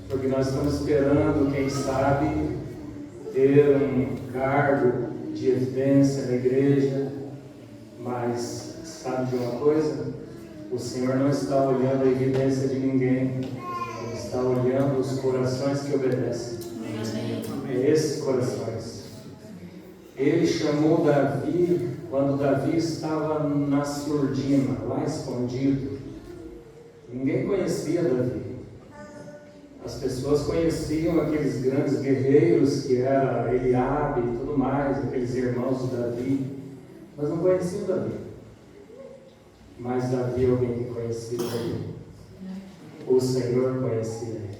porque nós estamos esperando, quem sabe, ter um cargo de evidência na igreja, mas sabe de uma coisa? O Senhor não está olhando a evidência de ninguém, Ele está olhando os corações que obedecem. É esses corações. Ele chamou Davi quando Davi estava na surdina, lá escondido. Ninguém conhecia Davi. As pessoas conheciam aqueles grandes guerreiros que era Eliabe e tudo mais, aqueles irmãos de Davi, mas não conheciam Davi. Mas Davi é alguém que conhecia Davi. O Senhor conhecia ele.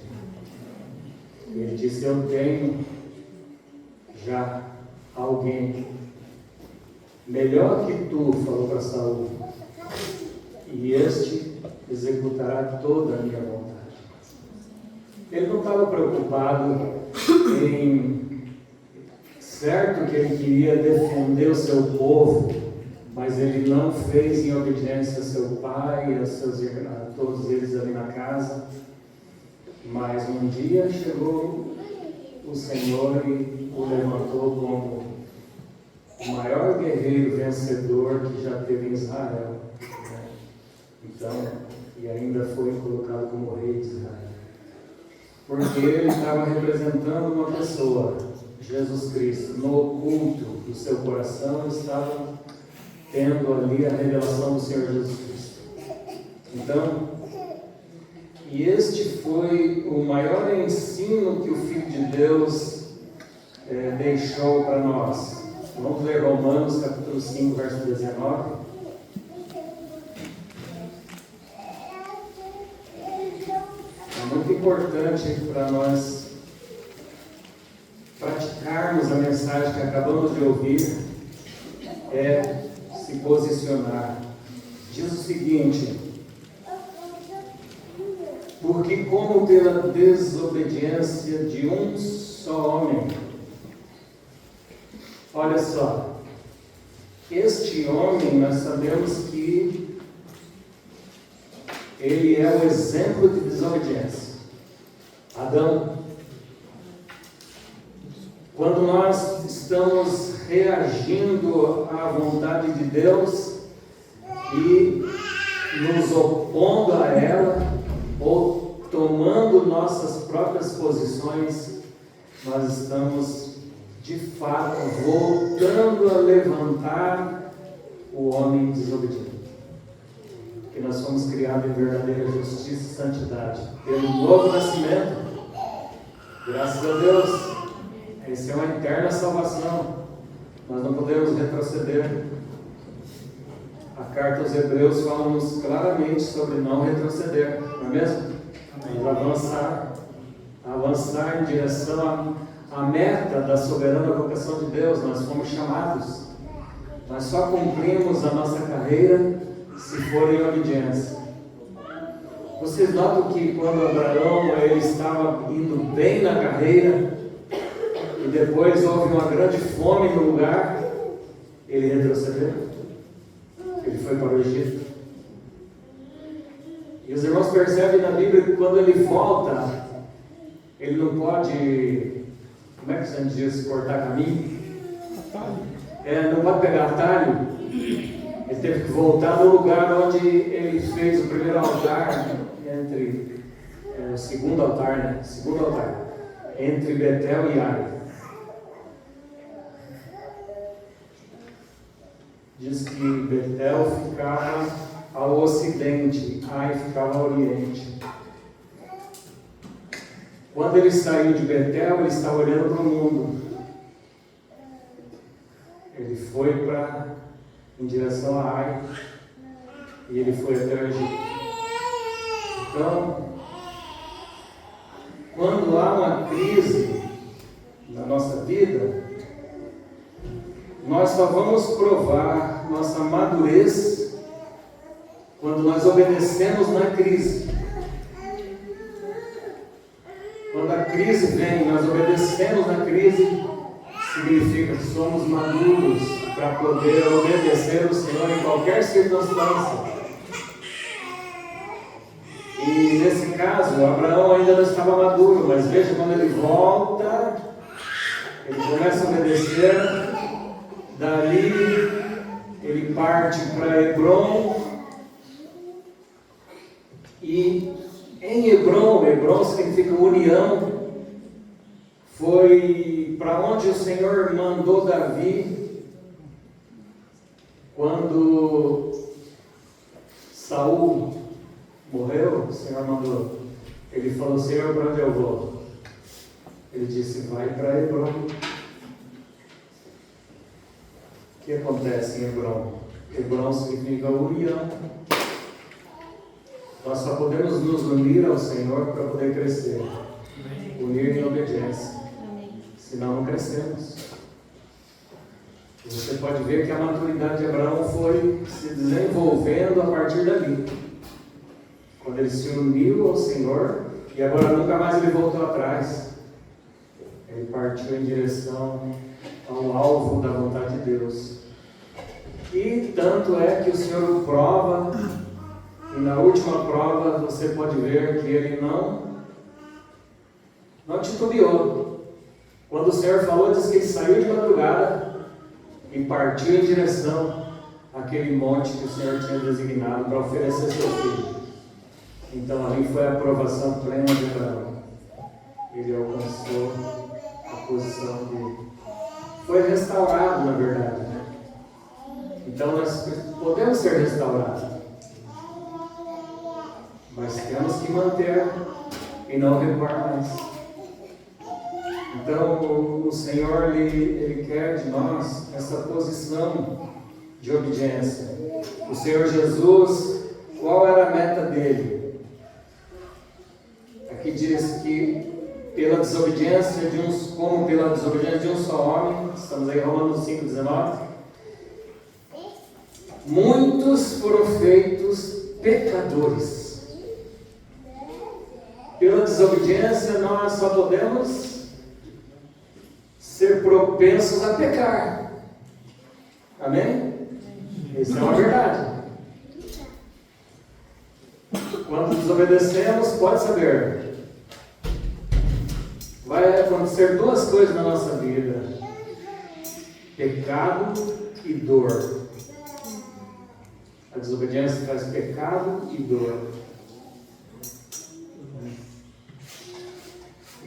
Ele disse: eu tenho já alguém melhor que tu, falou para Saul, e este executará toda a minha vontade. Ele não estava preocupado em, certo que ele queria defender o seu povo, mas ele não fez em obediência a seu pai, a todos eles ali na casa. Mas um dia chegou o Senhor e o levantou como o maior guerreiro vencedor que já teve em Israel. Então, e ainda foi colocado como rei de Israel. Porque ele estava representando uma pessoa, Jesus Cristo, no oculto do seu coração, ele estava tendo ali a revelação do Senhor Jesus Cristo. Então, e este foi o maior ensino que o Filho de Deus deixou para nós. Vamos ler Romanos capítulo 5, verso 19. importante para nós praticarmos a mensagem que acabamos de ouvir é se posicionar. Diz o seguinte: porque como pela desobediência de um só homem, olha só, este homem nós sabemos que ele é o exemplo de desobediência, Adão. Quando nós estamos reagindo à vontade de Deus e nos opondo a ela, ou tomando nossas próprias posições, nós estamos de fato voltando a levantar o homem desobediente. Porque nós fomos criados em verdadeira justiça e santidade pelo novo nascimento. Graças a Deus. Essa é uma eterna salvação. Nós não podemos retroceder. A carta aos Hebreus fala-nos claramente sobre não retroceder, não é mesmo? Avançar em direção à meta da soberana vocação de Deus. Nós fomos chamados. Nós só cumprimos a nossa carreira se for em obediência. Vocês notam que quando Abraão ele estava indo bem na carreira, e depois houve uma grande fome no lugar, ele retrocedeu. Ele foi para o Egito. E os irmãos percebem na Bíblia que quando ele volta, ele não pode, como é que a gente diz, cortar caminho? Não pode pegar atalho. Ele teve que voltar no lugar onde ele fez o primeiro altar, o segundo altar, entre Betel e Ai. Diz que Betel ficava ao ocidente, Ai ficava ao oriente. Quando ele saiu de Betel, ele estava olhando para o mundo. Ele foi em direção a Ai e ele foi até o Egito. Então, quando há uma crise na nossa vida, nós só vamos provar nossa madurez quando nós obedecemos na crise. Quando a crise vem, nós obedecemos na crise, significa que somos maduros para poder obedecer o Senhor em qualquer circunstância. E nesse caso, Abraão ainda não estava maduro, mas veja, quando ele volta, ele começa a obedecer. Dali ele parte para Hebrom, e em Hebrom significa união, foi para onde o Senhor mandou Davi quando Saul morreu. O Senhor mandou, ele falou: Senhor, para onde eu vou? Ele disse: vai para Hebrom. O que acontece em Hebrom? Hebrom significa união. Nós só podemos nos unir ao Senhor para poder crescer. Unir em obediência. Senão não crescemos. E você pode ver que a maturidade de Abraão foi se desenvolvendo a partir dali. Quando ele se uniu ao Senhor, e agora nunca mais ele voltou atrás. Ele partiu em direção ao alvo da vontade de Deus. E tanto é que o Senhor o prova, e na última prova você pode ver que ele não titubeou. Quando o Senhor falou, diz que ele saiu de madrugada e partiu em direção àquele monte que o Senhor tinha designado para oferecer seu filho. Então ali foi a aprovação plena de Abraão. Ele alcançou a posição dele. Foi restaurado, na verdade, né? Então nós podemos ser restaurados, mas temos que manter e não recuar mais. Então o Senhor ele quer de nós essa posição de obediência. O Senhor Jesus, qual era a meta dele? Aqui diz pela desobediência de uns, como pela desobediência de um só homem, estamos aí em Romanos 5,19, muitos foram feitos pecadores. Pela desobediência nós só podemos ser propensos a pecar. Amém? Isso é uma verdade. Quando desobedecemos, pode saber, vai acontecer duas coisas na nossa vida: pecado e dor. A desobediência traz pecado e dor.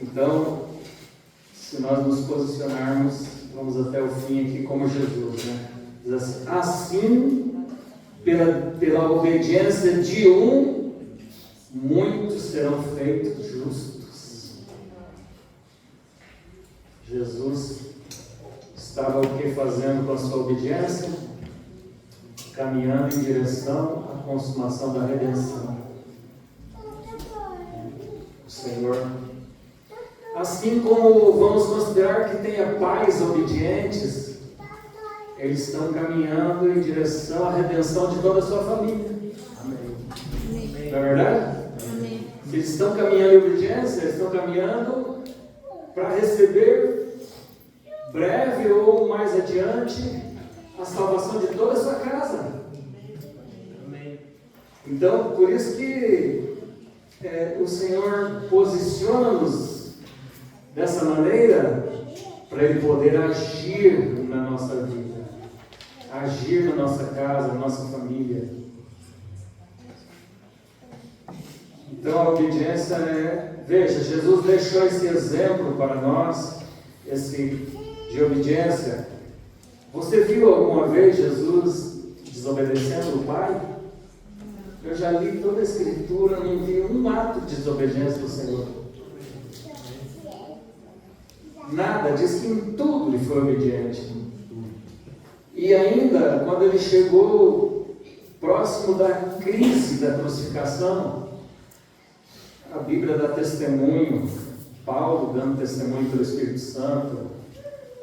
Então, se nós nos posicionarmos, vamos até o fim aqui como Jesus, né? Diz assim: assim, pela obediência de um, muitos serão feitos justos. Jesus estava o que fazendo com a sua obediência? Caminhando em direção à consumação da redenção. O Senhor, assim como vamos considerar que tenha pais obedientes, eles estão caminhando em direção à redenção de toda a sua família. Amém. Não é verdade? Amém. Se eles estão caminhando em obediência, eles estão caminhando para receber breve ou mais adiante a salvação de toda a sua casa. Amém. Então, por isso que o Senhor posiciona-nos dessa maneira para Ele poder agir na nossa vida, agir na nossa casa, na nossa família. Então a obediência veja, Jesus deixou esse exemplo para nós, de obediência. Você viu alguma vez Jesus desobedecendo o Pai? Eu já li toda a Escritura, não vi um ato de desobediência do Senhor. Nada, diz que em tudo Ele foi obediente. E ainda, quando Ele chegou próximo da crise da crucificação, a Bíblia dá testemunho, Paulo dando testemunho pelo Espírito Santo,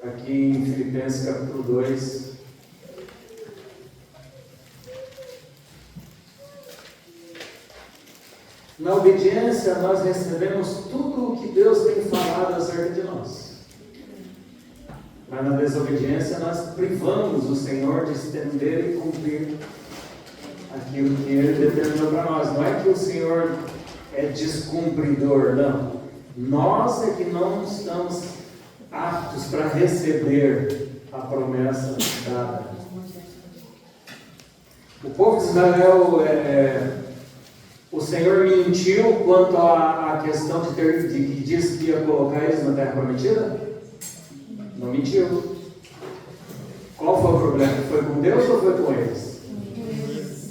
aqui em Filipenses capítulo 2. Na obediência nós recebemos tudo o que Deus tem falado acerca de nós. Mas na desobediência nós privamos o Senhor de estender e cumprir aquilo que Ele determinou para nós. Não é que o Senhor é descumpridor, não. Nós é que não estamos aptos para receber a promessa dada. O povo de Israel, o Senhor mentiu quanto à questão de que disse que ia colocar eles na terra prometida? Não mentiu. Qual foi o problema? Foi com Deus ou foi com eles?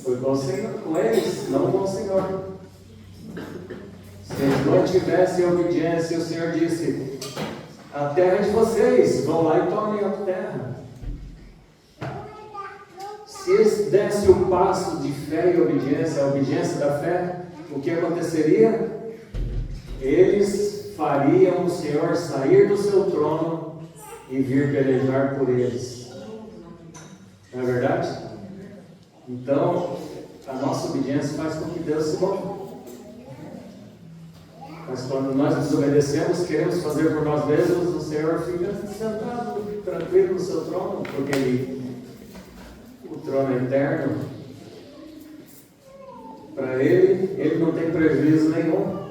Foi com o Senhor, com eles, não com o Senhor. Se eles não tivessem obediência, o Senhor disse: a terra é de vocês, vão lá e tomem a terra. Se eles dessem o passo de fé e obediência, a obediência da fé, o que aconteceria? Eles fariam o Senhor sair do seu trono e vir pelejar por eles. Não é verdade? Então, a nossa obediência faz com que Deus se mova. Mas quando nós desobedecemos, queremos fazer por nós mesmos, o Senhor fica sentado, tranquilo no seu trono, porque o trono é eterno. Para Ele não tem prejuízo nenhum.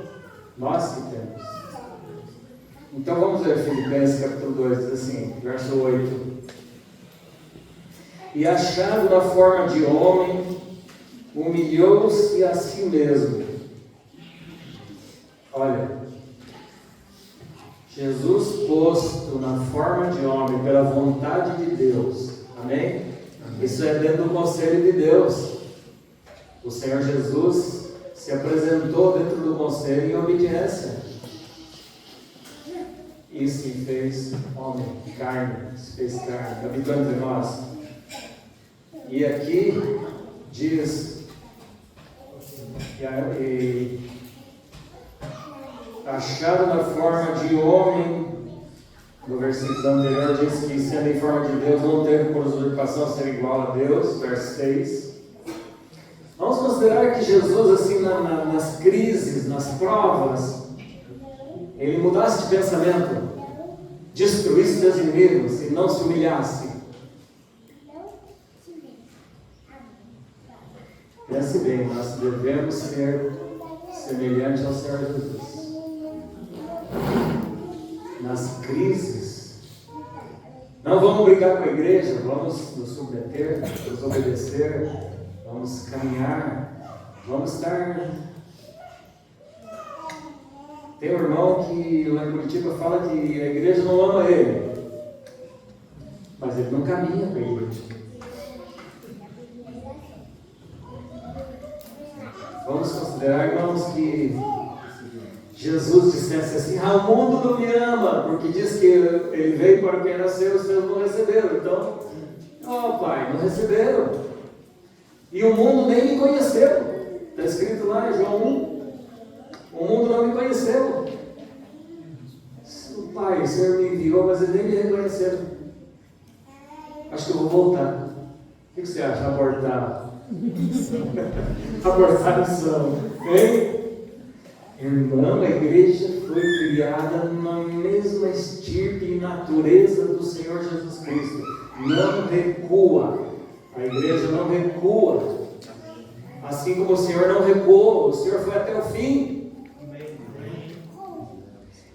Nós que temos. Então vamos ver Filipenses capítulo 2, diz assim, verso 8. E achado na forma de homem, humilhou-se a si mesmo. Olha, Jesus posto na forma de homem pela vontade de Deus. Amém? Isso é dentro do conselho de Deus. O Senhor Jesus se apresentou dentro do conselho em obediência. E se fez homem, carne, se fez carne, habitou entre nós. E aqui diz, achado na forma de homem. No versículo anterior diz que, sendo em forma de Deus, não teve por usurpação ser igual a Deus. Verso 6. Vamos considerar que Jesus, assim, nas crises, nas provas, ele mudasse de pensamento, destruísse seus inimigos e não se humilhasse. Pense bem, nós devemos ser semelhantes ao Senhor Jesus. Nas crises, não vamos brigar com a igreja, vamos nos submeter, nos obedecer, vamos caminhar, vamos estar. Tem um irmão que lá em Curitiba fala que a igreja não ama ele, mas ele não caminha com a igreja. Vamos considerar, irmãos, que Jesus dissesse assim: o mundo não me ama, porque diz que ele veio para quem nasceu, os seus não receberam. Então, Pai, não receberam. E o mundo nem me conheceu. Está escrito lá em João 1. O mundo não me conheceu. Pai, o Senhor me enviou, mas eles nem me reconheceram. Acho que eu vou voltar. O que você acha? Abortar? Abortar a missão. Hein? Irmão, a igreja foi criada na mesma estirpe e natureza do Senhor Jesus Cristo. Não recua. A igreja não recua. Assim como o Senhor não recuou, o Senhor foi até o fim.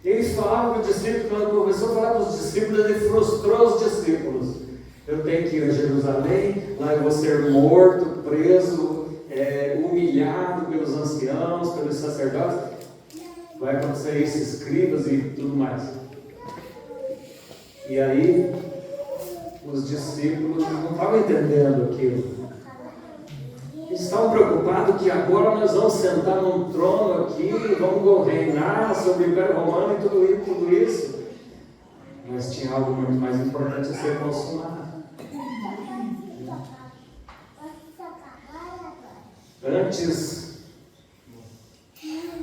Ele falava com os discípulos, quando começou a falar com os discípulos, ele frustrou os discípulos. Eu tenho que ir a Jerusalém, lá eu vou ser morto, preso, humilhado pelos anciãos, pelos sacerdotes. Vai acontecer isso, escribas e tudo mais. E aí, os discípulos não estavam entendendo aquilo. Eles estavam preocupados que agora nós vamos sentar num trono aqui, vamos reinar sobre o Império Romano e tudo isso. Mas tinha algo muito mais importante a ser consumado.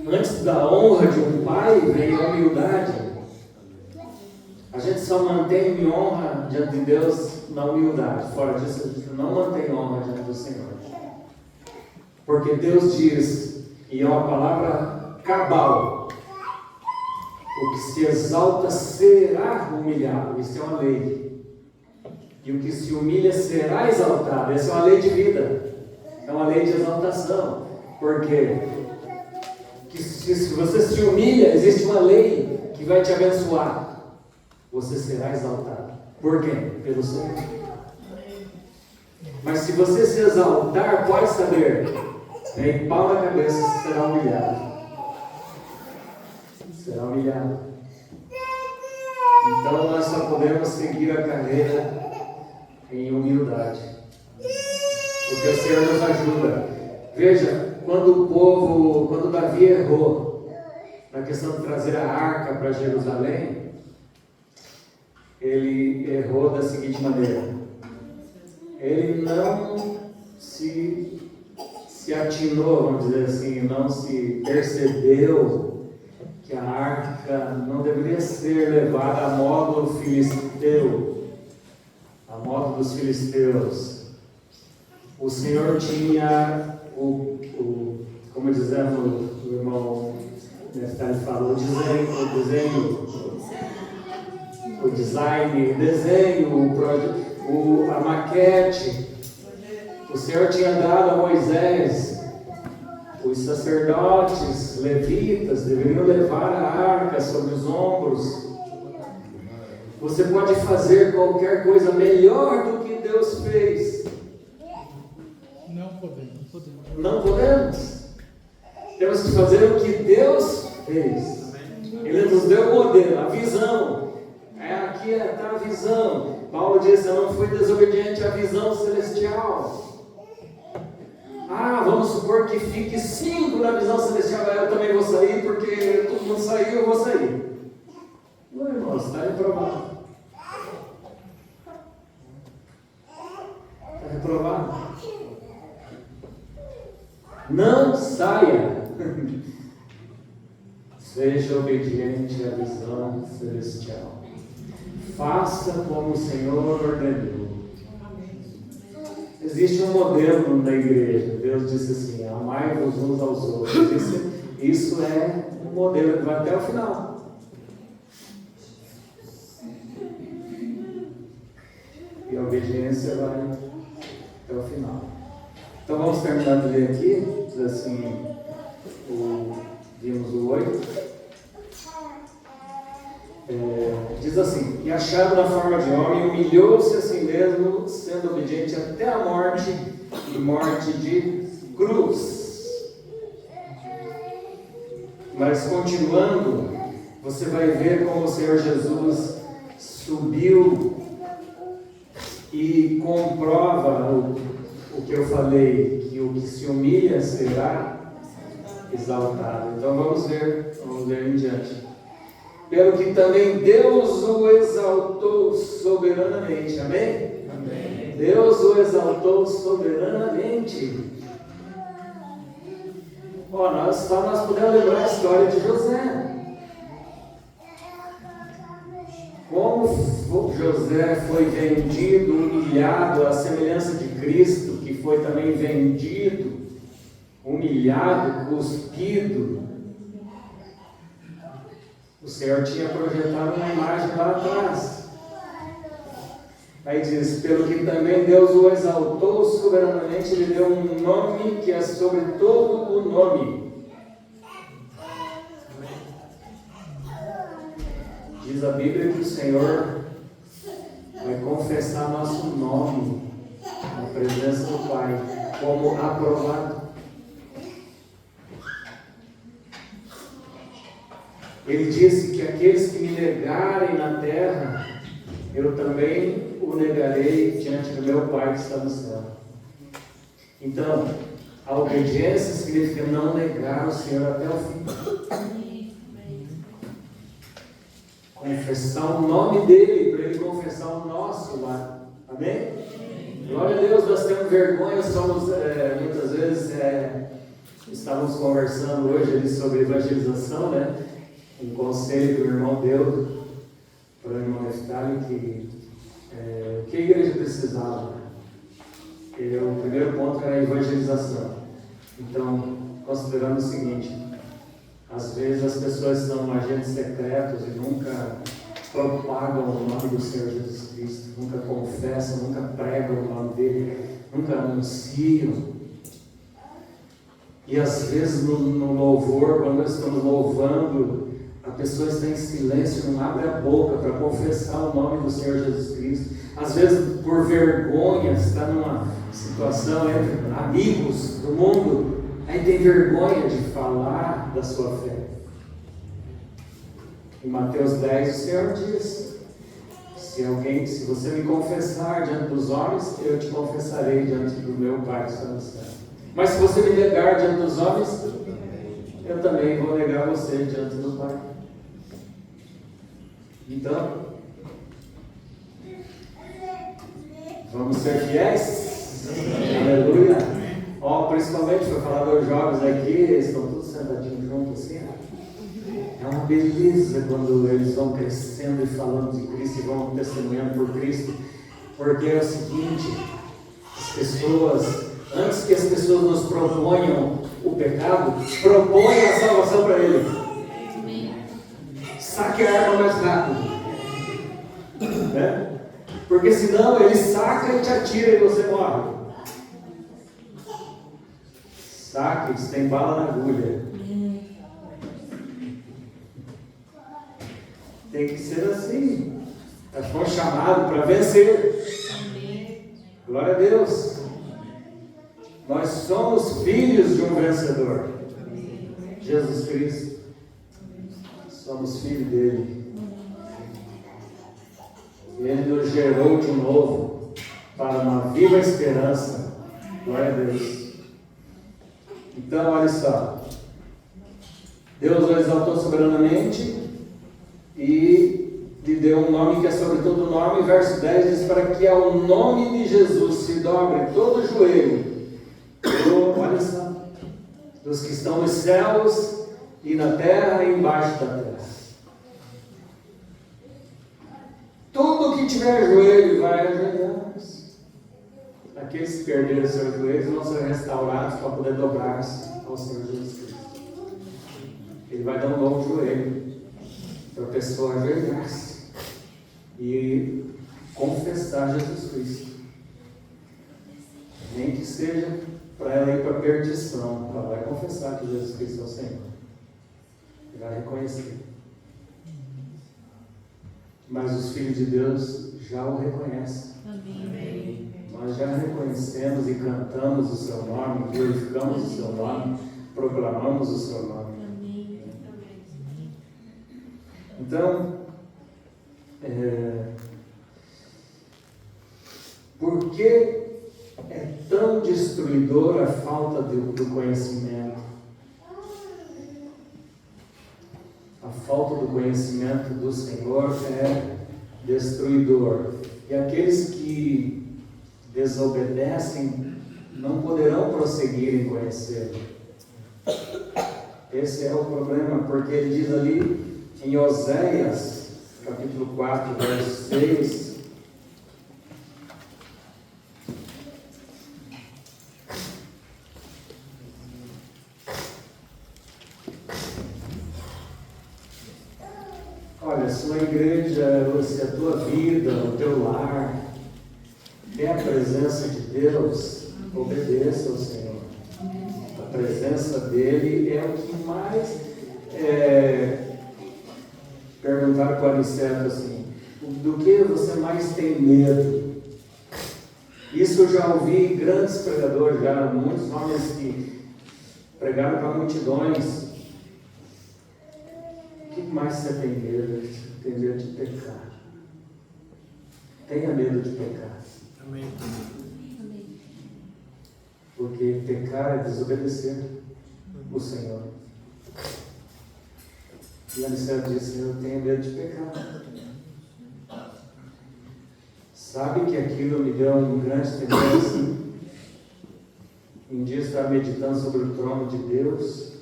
Antes da honra de um pai, vem a humildade. A gente só mantém honra diante de Deus na humildade. Fora disso, a gente não mantém honra diante do Senhor. Porque Deus diz, e é uma palavra cabal: o que se exalta será humilhado. Isso é uma lei. E o que se humilha será exaltado. Essa é uma lei de vida. É uma lei de exaltação. Por quê? Que se você se humilha, existe uma lei que vai te abençoar. Você será exaltado. Por quê? Pelo Senhor. Mas se você se exaltar, pode saber, em pau na cabeça, será humilhado. Será humilhado. Então nós só podemos seguir a carreira em humildade. Porque o Senhor nos ajuda. Veja, quando Davi errou na questão de trazer a arca para Jerusalém, ele errou da seguinte maneira: ele não se atinou, vamos dizer assim, não se percebeu que a arca não deveria ser levada a modo filisteu, a modo dos filisteus. O Senhor tinha como dizemos, o irmão Neftali falou, o desenho, a maquete. O Senhor tinha dado a Moisés, os sacerdotes levitas deveriam levar a arca sobre os ombros. Você pode fazer qualquer coisa melhor do que Deus fez. Não podemos. Não podemos. Temos que fazer o que Deus fez. Ele nos deu o modelo, a visão. Aqui está a visão. Paulo disse: eu não fui desobediente à visão celestial. Vamos supor que fique 5 na visão celestial. Eu também vou sair, porque todo mundo saiu, eu vou sair. Não, irmão, está reprovado. Está reprovado. Não saia. Seja obediente à visão celestial. Faça como o Senhor ordenou. Existe um modelo na igreja. Deus disse assim: amai-vos uns aos outros. Isso é um modelo que vai até o final. E a obediência vai até o final. Então vamos terminar de ler aqui. Diz assim, vimos o 8. Diz assim: e achado na forma de homem, humilhou-se a si mesmo, sendo obediente até a morte, e morte de cruz. Mas continuando, você vai ver como o Senhor Jesus subiu e comprova o que eu falei, que o que se humilha será exaltado. Então vamos ver em diante. Pelo que também Deus o exaltou soberanamente. Amém? Amém. Deus o exaltou soberanamente. Nós podemos lembrar a história de José. Como José foi vendido, humilhado, à semelhança de Cristo, que foi também vendido, humilhado, cuspido. O Senhor tinha projetado uma imagem lá atrás. Aí diz: pelo que também Deus o exaltou soberanamente, Ele deu um nome que é sobre todo o nome. Diz a Bíblia que o Senhor vai confessar nosso nome na presença do Pai como aprovado. Ele disse que aqueles que me negarem na terra, eu também o negarei diante do meu Pai que está no céu. Então, a obediência significa não negar o Senhor até o fim. Confessar o nome dele, para ele confessar o nosso lá. Amém? Glória a Deus. Nós temos vergonha, somos muitas vezes, estávamos conversando hoje ali sobre evangelização, né? Um conselho que o irmão deu para o irmão Neftali, que a igreja precisava. O primeiro ponto era a evangelização. Então, considerando o seguinte: às vezes as pessoas são agentes secretos e nunca propagam o nome do Senhor Jesus Cristo, nunca confessam, nunca pregam o nome dele, nunca anunciam. E às vezes no louvor, quando nós estamos louvando, a pessoa está em silêncio, não abre a boca para confessar o nome do Senhor Jesus Cristo. Às vezes, por vergonha, está numa situação entre amigos do mundo, aí tem vergonha de falar da sua fé. Em Mateus 10, o Senhor diz: se você me confessar diante dos homens, eu te confessarei diante do meu Pai que está no céu. Mas se você me negar diante dos homens, eu também vou negar você diante do Pai. Então, vamos ser fiéis? Aleluia! Principalmente foi falar dos jovens aqui, eles estão todos sentadinhos juntos assim. É uma beleza quando eles vão crescendo e falando de Cristo e vão testemunhando por Cristo, porque é o seguinte: as pessoas, antes que as pessoas nos proponham o pecado, propõem a salvação para ele. Saque a arma mais rápido, né? Porque senão ele saca e te atira e você morre. Saque, você tem bala na agulha. Tem que ser assim. Nós fomos chamados para vencer. Glória a Deus. Nós somos filhos de um vencedor, Jesus Cristo. Somos filhos dele. Ele nos gerou de novo para uma viva esperança. Glória a Deus. Então, olha só. Deus o exaltou soberanamente e lhe deu um nome que é sobre todo nome. Verso 10 diz: para que ao nome de Jesus se dobre todo o joelho, olha só, dos que estão nos céus e na terra e embaixo da terra. Tudo que tiver joelho vai ajoelhar-se. Aqueles que perderam seus joelhos vão ser restaurados para poder dobrar-se ao Senhor Jesus Cristo. Ele vai dar um novo joelho para a pessoa ajoelhar-se e confessar Jesus Cristo. Nem que seja para ela ir para a perdição, ela vai confessar que Jesus Cristo é o Senhor. Ele vai reconhecer. Mas os filhos de Deus já o reconhecem. Amém. Nós já reconhecemos e cantamos o seu nome, glorificamos o seu nome, proclamamos o seu nome. Amém. Então, por que é tão destruidora a falta do conhecimento? A falta do conhecimento do Senhor é destruidor. E aqueles que desobedecem não poderão prosseguir em conhecê-lo. Esse é o problema, porque ele diz ali em Oséias, capítulo 4, verso 6, olha, se a igreja, se a tua vida, o teu lar, tem a presença de Deus, obedeça ao Senhor. A presença dele é o que mais perguntaram para o Aniceto assim, do que você mais tem medo? Isso eu já ouvi grandes pregadores, já muitos homens que pregaram para multidões. O que mais você tem medo? Tem medo de pecar. Tenha medo de pecar. Amém. Porque pecar é desobedecer o Senhor. E Aniceto disse, eu tenho medo de pecar. Sabe que aquilo me deu um grande temor assim? Um dia eu estava meditando sobre o trono de Deus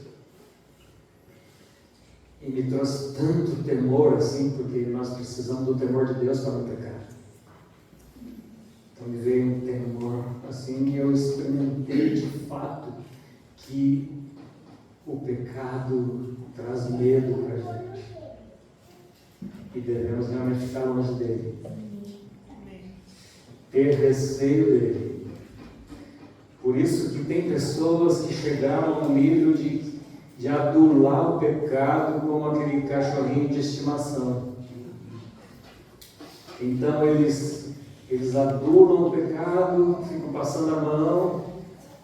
e me trouxe tanto temor assim, porque nós precisamos do temor de Deus para não pecar. Então me veio um temor assim e eu experimentei de fato que o pecado traz medo para a gente. E devemos realmente ficar longe dele. Ter receio dele. Por isso que tem pessoas que chegaram ao nível de adular o pecado como aquele cachorrinho de estimação. Então eles adulam o pecado, ficam passando a mão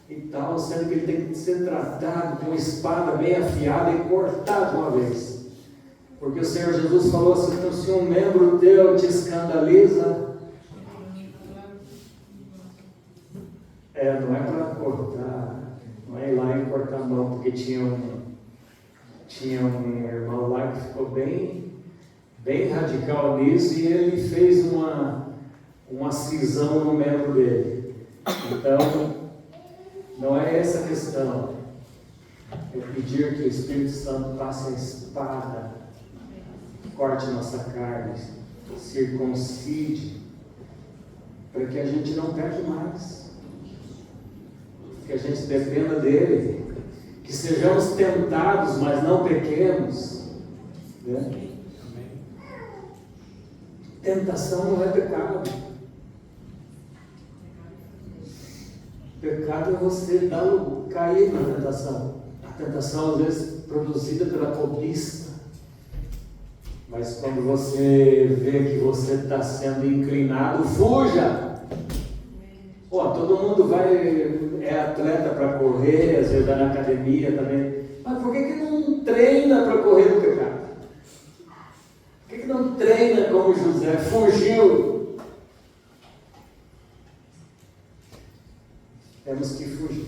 e tal, sendo que ele tem que ser tratado com uma espada bem afiada e cortado de uma vez. Porque o Senhor Jesus falou assim, então, se um membro teu te escandaliza, não é para cortar, não é ir lá e cortar a mão, porque tinha um irmão lá que ficou bem radical nisso e ele fez uma cisão no membro dele. Então, não é essa a questão. É pedir que o Espírito Santo passe a espada, corte nossa carne, circuncide, para que a gente não peque mais. Que a gente dependa dele, que sejamos tentados, mas não pequemos, né? Tentação não é pecado. Pecado é você cair na tentação. A tentação às vezes produzida pela cobiça, mas quando você vê que você está sendo inclinado, fuja! Todo mundo é atleta para correr, às vezes vai na academia também. Mas por que não treina para correr do pecado? Por que não treina como José? Fugiu. Temos que fugir.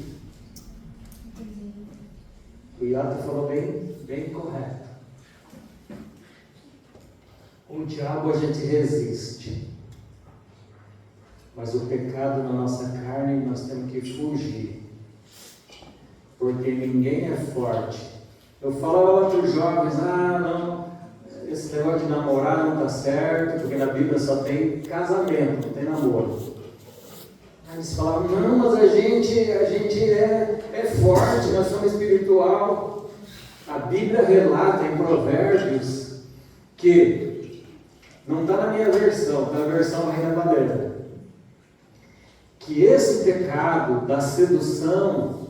O Iata falou bem correto. O diabo a gente resiste. Mas o pecado na nossa carne nós temos que fugir. Porque ninguém é forte Eu falava lá para os jovens, não, esse negócio de namorar não está certo, porque na Bíblia só tem casamento, não tem namoro. Aí eles falavam, não, mas a gente é forte, nós somos espiritual. A Bíblia relata em Provérbios que, não está na minha versão, está na versão Reina Valera, que esse pecado da sedução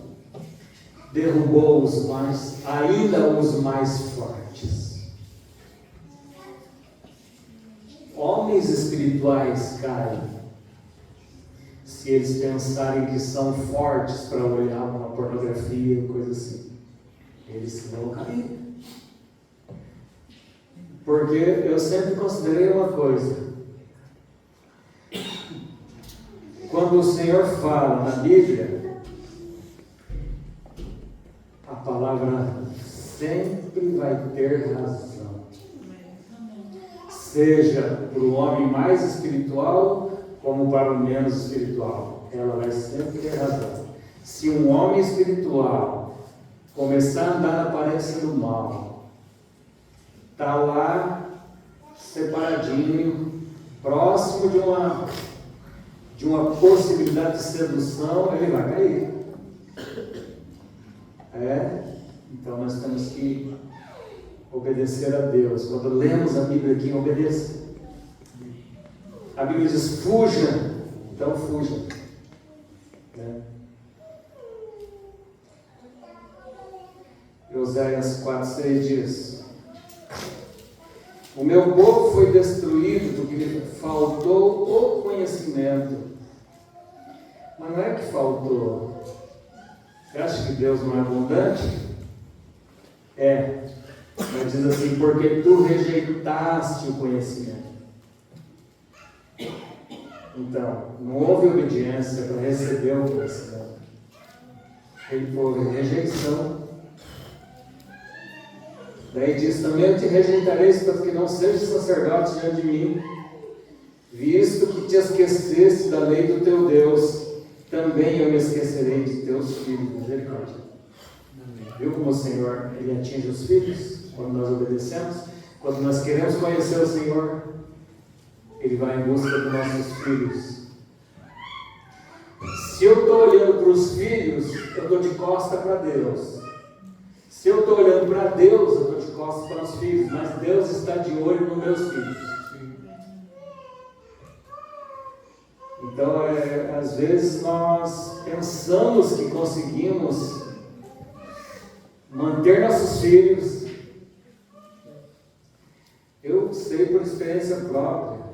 derrubou ainda os mais fortes. Homens espirituais caem se eles pensarem que são fortes para olhar uma pornografia, coisa assim. Eles vão cair. Porque eu sempre considerei uma coisa. Quando o Senhor fala na Bíblia, a palavra sempre vai ter razão. Seja para o homem mais espiritual, como para o menos espiritual. Ela vai sempre ter razão. Se um homem espiritual começar a andar na aparência do mal, está lá separadinho, próximo de uma possibilidade de sedução, ele vai cair. Então nós temos que obedecer a Deus. Quando lemos a Bíblia aqui, obedeça. A Bíblia diz, fuja, então fuja. Oséias 4:6 diz, o meu povo foi destruído porque lhe faltou o conhecimento. Mas não é que faltou. Você acha que Deus não é abundante? Mas diz assim, porque tu rejeitaste o conhecimento. Então, não houve obediência para receber o conhecimento. Houve rejeição. Daí diz também, eu te rejeitarei para que não sejas sacerdote diante de mim, visto que te esqueceste da lei do teu Deus, também eu me esquecerei de teus filhos. Misericórdia. Viu como o Senhor, Ele atinge os filhos quando nós obedecemos? Quando nós queremos conhecer o Senhor, Ele vai em busca dos nossos filhos. Se eu estou olhando para os filhos, eu estou de costa para Deus. Se eu estou olhando para Deus, eu estou de costas para os filhos, mas Deus está de olho nos meus filhos. Então, às vezes nós pensamos que conseguimos manter nossos filhos. Eu sei por experiência própria.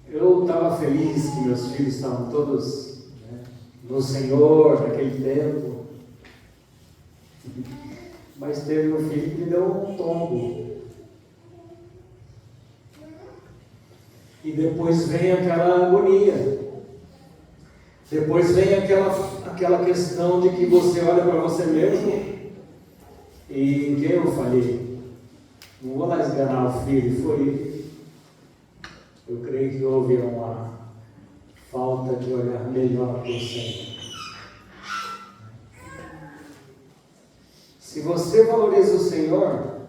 Eu estava feliz que meus filhos estavam todos no Senhor naquele tempo, mas teve um filho que me deu um tombo, e depois vem aquela agonia, depois vem aquela questão de que você olha para você mesmo e em quem eu falei? Não vou lá esganar o filho, eu creio que houve uma falta de olhar melhor para o Senhor. Se você valoriza o Senhor,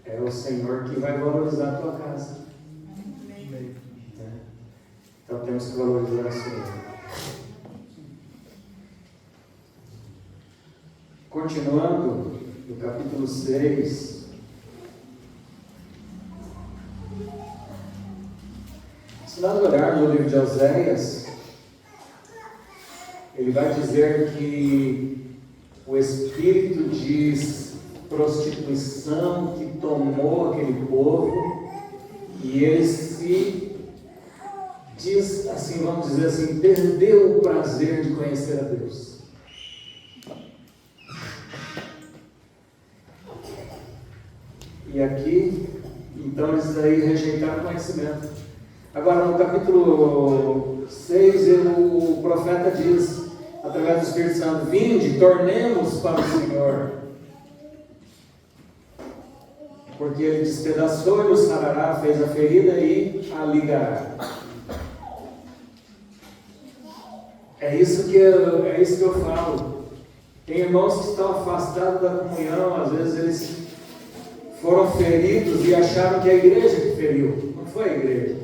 é o Senhor que vai valorizar a tua casa. Então temos que valorizar o Senhor. Continuando, no capítulo 6. Se nós olharmos no livro de Oséias, ele vai dizer que o espírito de prostituição que tomou aquele povo, e ele se diz assim, vamos dizer assim, perdeu o prazer de conhecer a Deus. E aqui, então eles aí rejeitaram o conhecimento. Agora no capítulo 6, o profeta diz, através do Espírito Santo, vinde, tornemos para o Senhor. Porque ele despedaçou e o sarará, fez a ferida e a ligará. É isso que eu falo. Tem irmãos que estão afastados da comunhão, às vezes eles foram feridos e acharam que é a igreja que feriu. Não foi a igreja.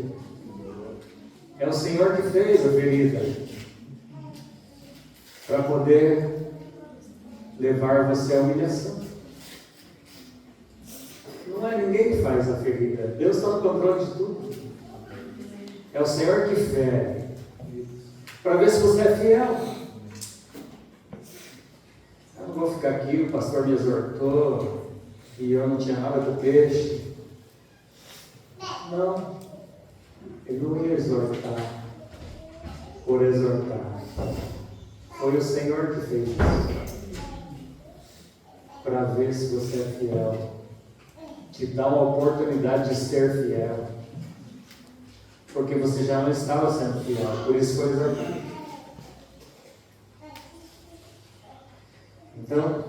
É o Senhor que fez a ferida para poder levar você à humilhação. Não é ninguém que faz a ferida. Deus está no controle de tudo. É o Senhor que fere para ver se você é fiel. Eu não vou ficar aqui, o pastor me exortou e eu não tinha nada com peixe. Não, ele não ia exortar por exortar. Foi o Senhor que fez isso para ver se você é fiel. Te dá uma oportunidade de ser fiel, porque você já não estava sendo fiel, por isso foi exortado. Então,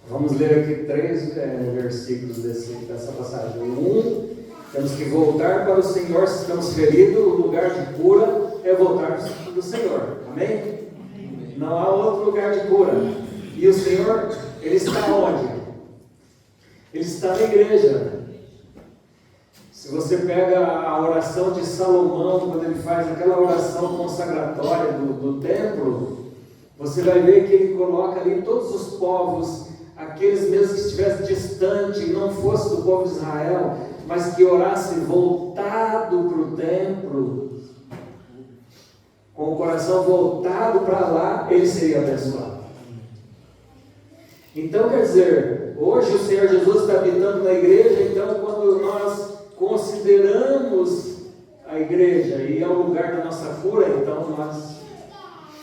vamos ler aqui 3 versículos dessa passagem. 1, temos que voltar para o Senhor se estamos feridos, o lugar de cura é voltar para o Senhor, amém? Não há outro lugar de cura. E o Senhor, Ele está onde? Ele está na igreja. Se você pega a oração de Salomão, quando ele faz aquela oração consagratória do templo, você vai ver que ele coloca ali todos os povos, aqueles mesmo que estivessem distantes e não fosse do povo de Israel, mas que orasse voltado para o templo, com o coração voltado para lá, ele seria abençoado. Então, quer dizer, hoje o Senhor Jesus está habitando na igreja, então quando nós consideramos a igreja e é o lugar da nossa cura, então nós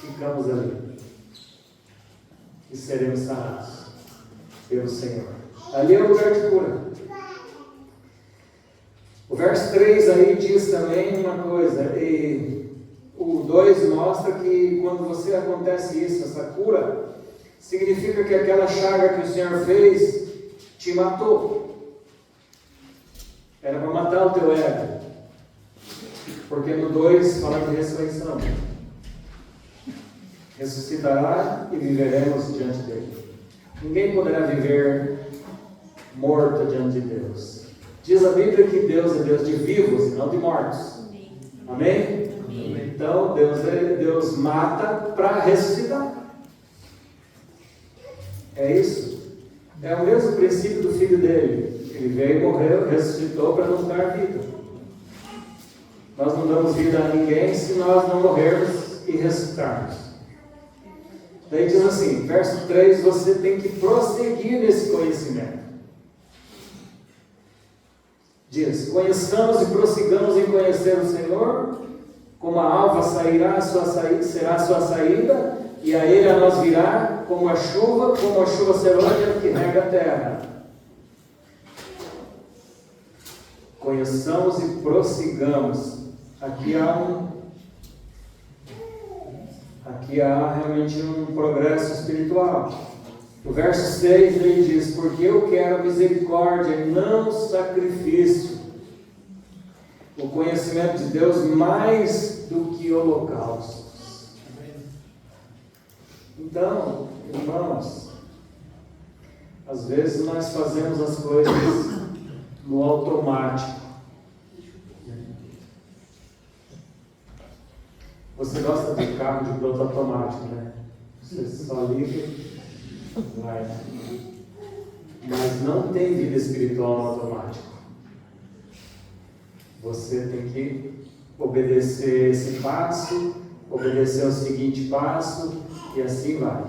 ficamos ali e seremos sarados pelo Senhor. Ali é o lugar de cura. O verso 3 aí diz também uma coisa, e o 2 mostra que quando você acontece isso, essa cura, significa que aquela chaga que o Senhor fez te matou. Era para matar o teu ego. Porque no 2 fala de ressurreição. Ressuscitará e viveremos diante dele. Ninguém poderá viver morto diante de Deus. Diz a Bíblia que Deus é Deus de vivos e não de mortos. Amém? Amém. Então Deus mata para ressuscitar. É isso. É o mesmo princípio do filho dele. Ele veio, morreu, ressuscitou para nos dar vida. Nós não damos vida a ninguém se nós não morrermos e ressuscitarmos. Daí diz assim, verso 3, você tem que prosseguir nesse conhecimento. Diz, conheçamos e prossigamos em conhecer o Senhor, como a alva será a sua saída, e a ele a nós virá como a chuva serôdia que rega a terra. Conheçamos e prossigamos. Aqui há realmente um progresso espiritual. O verso 6 ele diz, porque eu quero misericórdia e não sacrifício. O conhecimento de Deus mais do que holocaustos. Então, irmãos, às vezes nós fazemos as coisas no automático. Você gosta de carro de piloto automático, né? Você só liga, vai. Mas não tem vida espiritual no automático. Você tem que obedecer esse passo, obedecer o seguinte passo, e assim vai.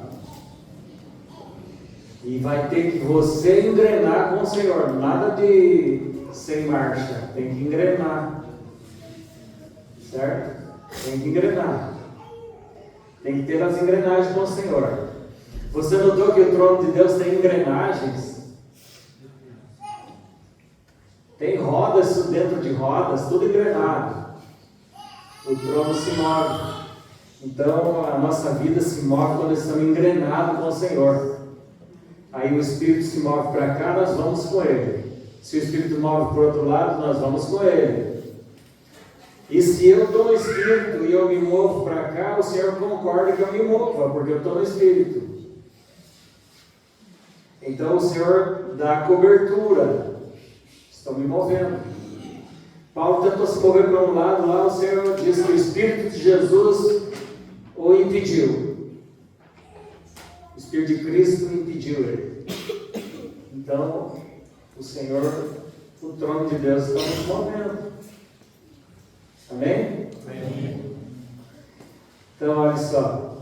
E vai ter que você engrenar com o Senhor. Nada de sem marcha. Tem que engrenar. Certo? Tem que engrenar. Tem que ter as engrenagens com o Senhor. Você notou que o trono de Deus tem engrenagens? Tem rodas dentro de rodas, tudo engrenado. O trono se move. Então a nossa vida se move quando estamos engrenados com o Senhor. Aí o Espírito se move para cá, nós vamos com Ele. Se o Espírito move para o outro lado, nós vamos com Ele. E se eu estou no Espírito e eu me movo para cá, o Senhor concorda que eu me mova, porque eu estou no Espírito. Então o Senhor dá cobertura. Estou me movendo. Paulo tentou se mover para um lado, lá o Senhor diz que o Espírito de Jesus o impediu. O Espírito de Cristo impediu ele. Então, o Senhor, o trono de Deus está nos movendo. Amém? Amém. Então, olha só.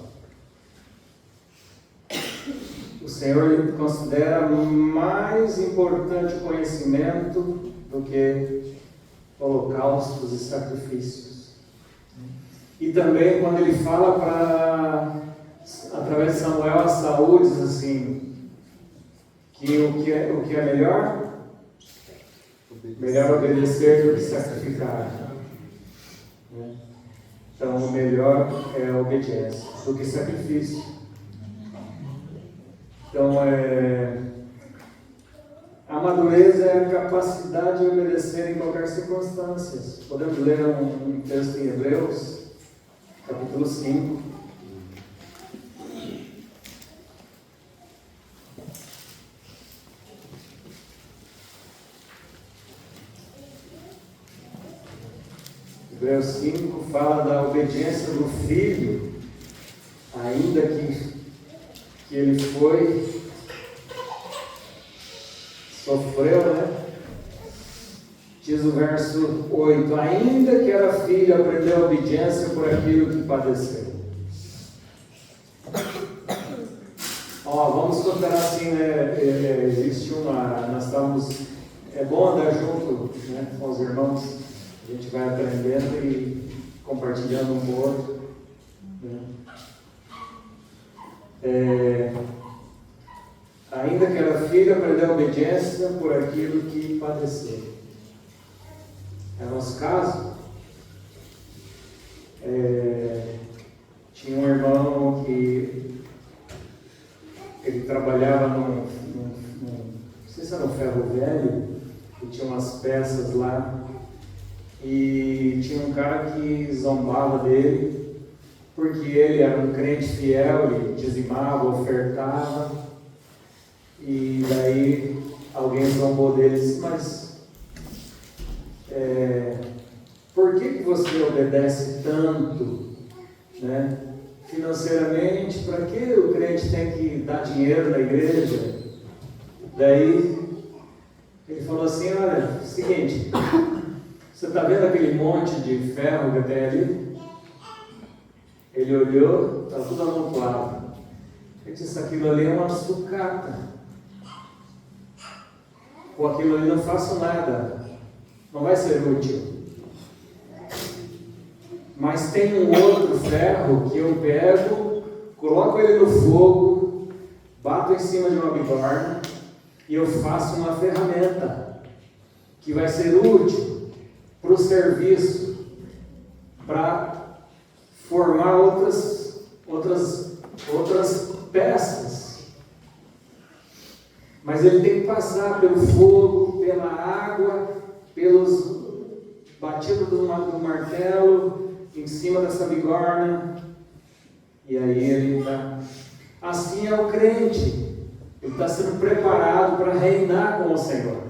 O Senhor ele considera mais importante o conhecimento do que holocaustos e sacrifícios. E também quando ele fala através de Samuel a Saúl, diz assim, que o que é melhor? Melhor obedecer do que sacrificar. Então o melhor é a obediência do que sacrifício. Então a madureza é a capacidade de obedecer em qualquer circunstância. Podemos ler um texto em Hebreus, capítulo 5. Hebreus 5 fala da obediência do filho, ainda que ele sofreu, né? Diz o verso 8: ainda que era filho, aprendeu a obediência por aquilo que padeceu. Vamos contar assim, né? Existe nós estamos, é bom andar junto, né, com os irmãos, a gente vai aprendendo e compartilhando um com o outro, né? Ainda que era filho, aprendeu a obediência por aquilo que padeceu. É nosso caso. Tinha um irmão que ele trabalhava não sei se era um ferro velho, e tinha umas peças lá, e tinha um cara que zombava dele, porque ele era um crente fiel, ele dizimava, ofertava, e daí alguém zombou dele e disse, mas por que você obedece tanto, né? Financeiramente, para que o crente tem que dar dinheiro na igreja? Daí ele falou assim, olha, seguinte, você está vendo aquele monte de ferro que tem ali? Ele olhou, está tudo amontoado. Ele disse, aquilo ali é uma sucata. Com aquilo ali não faço nada, não vai ser útil. Mas tem um outro ferro que eu pego, coloco ele no fogo, bato em cima de uma bigorna e eu faço uma ferramenta que vai ser útil para o serviço, para formar outras peças. Mas ele tem que passar pelo fogo, pela água, pelos batidos do martelo, em cima dessa bigorna, e aí ele está. Assim é o crente, ele está sendo preparado para reinar com o Senhor.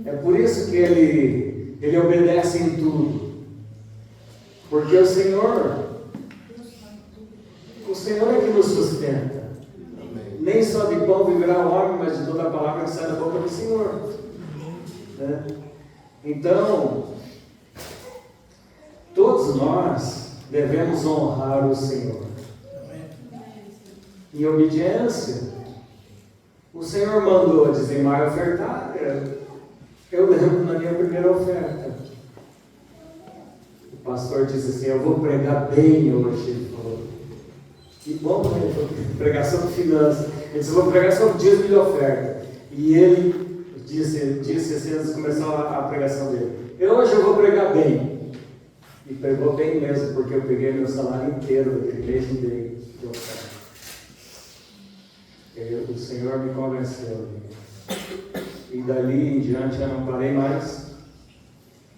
É por isso que ele obedece em tudo, porque o Senhor é que nos sustenta. Nem só de pão viverá o homem, mas de toda a palavra que sai da boca do Senhor, né? Então, todos nós devemos honrar o Senhor. Em obediência, o Senhor mandou dizimar e ofertar. Eu lembro na minha primeira oferta. O pastor disse assim, eu vou pregar bem hoje. Ele falou, que bom, né? Eu vou pregar sobre finanças. Ele disse, eu vou pregar sobre dízimo de oferta. E ele disse assim, antes de começar a pregação dele, hoje eu vou pregar bem. E pregou bem mesmo, porque eu peguei meu salário inteiro daquele mês e dei de oferta. O Senhor me convenceu. E dali em diante eu não parei mais.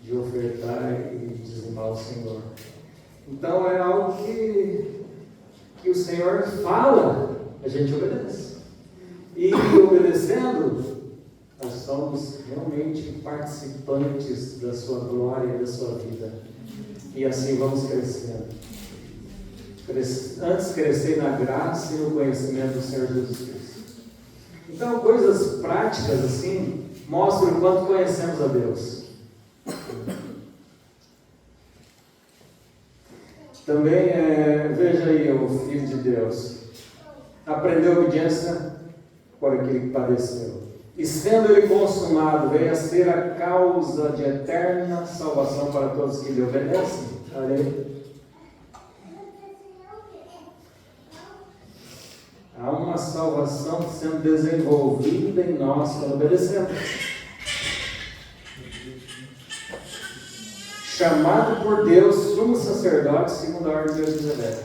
de ofertar e dizimar ao Senhor. Então é algo que o Senhor fala, a gente obedece. E obedecendo, nós somos realmente participantes da sua glória e da sua vida. E assim vamos crescendo. Antes crescer na graça e no conhecimento do Senhor Jesus Cristo. Então, coisas práticas assim mostram o quanto conhecemos a Deus. Também, veja aí o Filho de Deus. Aprendeu obediência por aquele que padeceu. E sendo ele consumado, veio a ser a causa de eterna salvação para todos que lhe obedecem. Olha aí. Há uma salvação sendo desenvolvida em nós quando obedecemos. Chamado por Deus, sumo sacerdote, segundo a ordem de Melquisedeque.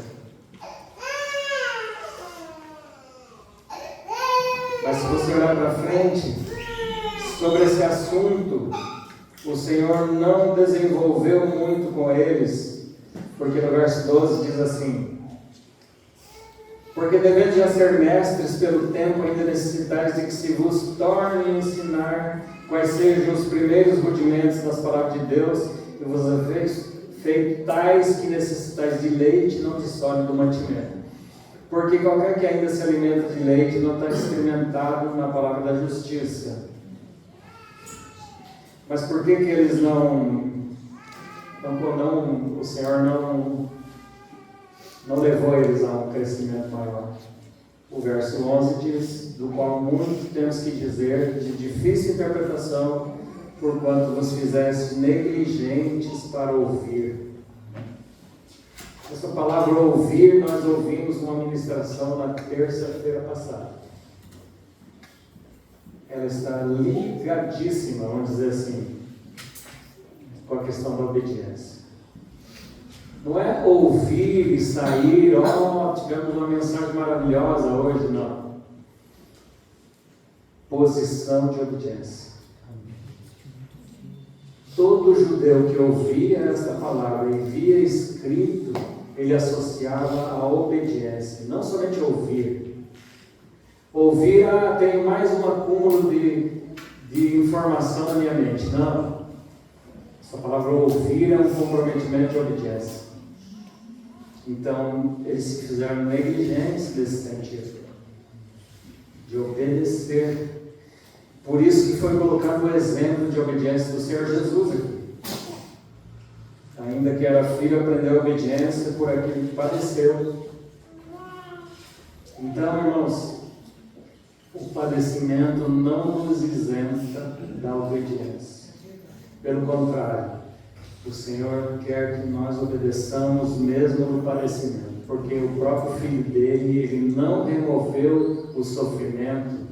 Mas se você olhar para frente, sobre esse assunto, o Senhor não desenvolveu muito com eles, porque no verso 12 diz assim: porque devendo já ser mestres pelo tempo, ainda necessitais de que se vos torne a ensinar quais sejam os primeiros rudimentos das palavras de Deus, e vos haveis feito tais que necessitais de leite, não de sólido mantimento. Porque qualquer que ainda se alimenta de leite não está experimentado na palavra da justiça. Mas por que eles o Senhor não levou eles a um crescimento maior? O verso 11 diz: do qual muito temos que dizer, de difícil interpretação, porquanto vos fizeste negligentes para ouvir. Essa palavra ouvir, nós ouvimos uma ministração na terça-feira passada. Ela está ligadíssima, vamos dizer assim, com a questão da obediência. Não é ouvir e sair, tivemos uma mensagem maravilhosa hoje, não. Posição de obediência. Todo judeu que ouvia essa palavra e via escrito, ele associava a obediência. Não somente ouvir. Ouvir, tenho mais um acúmulo de informação na minha mente. Não. Essa palavra ouvir é um comprometimento de obediência. Então, eles se fizeram negligentes nesse sentido, de obedecer. Por isso que foi colocado o exemplo de obediência do Senhor Jesus aqui. Ainda que era filho, aprendeu a obediência por aquele que padeceu. Então, irmãos, o padecimento não nos isenta da obediência. Pelo contrário, o Senhor quer que nós obedeçamos mesmo no padecimento, porque o próprio Filho dele, ele não removeu o sofrimento,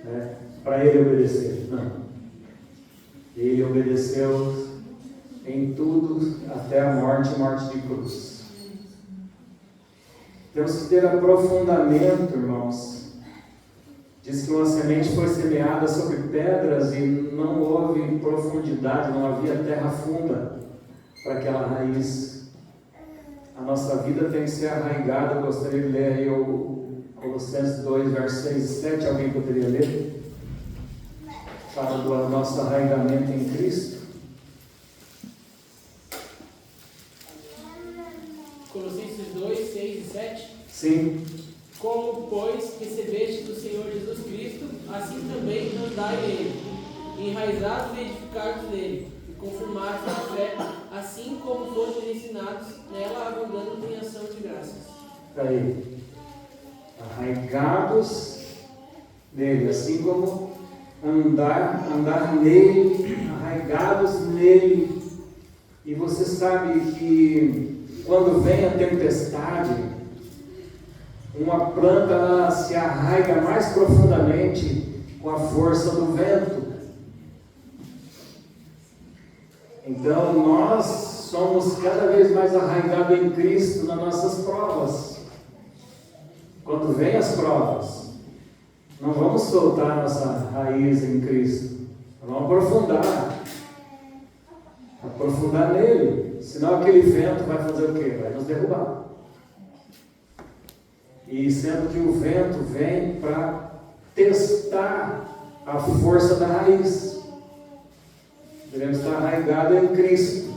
né, para ele obedecer. Não. Ele obedeceu em tudo, até a morte de cruz. Temos que ter aprofundamento, irmãos. Diz que uma semente foi semeada sobre pedras e não houve profundidade, não havia terra funda para aquela raiz. A nossa vida tem que ser arraigada. Eu gostaria de ler aí o Colossenses 2, versos 6 e 7. Alguém poderia ler? Fala do nosso arraigamento em Cristo. Colossenses 2, 6 e 7. Sim. Como, pois, recebeste do Senhor Jesus Cristo, assim também andai nele, enraizados e edificados nele, e confirmados na fé, assim como fostes ensinados, nela abundando em ação de graças. Aí. Arraigados nele, assim como andar nele, arraigados nele. E você sabe que quando vem a tempestade, uma planta ela se arraiga mais profundamente com a força do vento. Então nós somos cada vez mais arraigados em Cristo nas nossas provas. Quando vem as provas, não vamos soltar nossa raiz em Cristo, vamos aprofundar. aprofundar nele, senão aquele vento vai fazer o quê? Vai nos derrubar. E sendo que o vento vem para testar a força da raiz. Devemos estar arraigados em Cristo.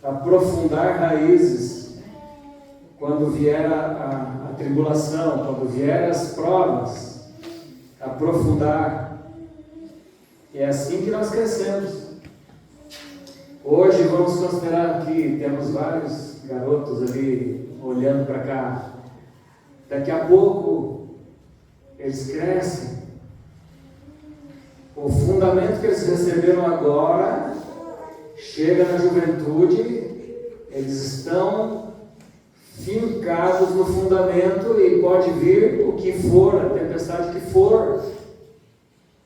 Aprofundar raízes. Quando vier a tribulação, quando vier as provas, aprofundar. E é assim que nós crescemos. Hoje vamos considerar que temos vários garotos ali olhando para cá. Daqui a pouco eles crescem. O fundamento que eles receberam agora chega na juventude, eles estão fincados no fundamento e pode vir o que for, a tempestade que for.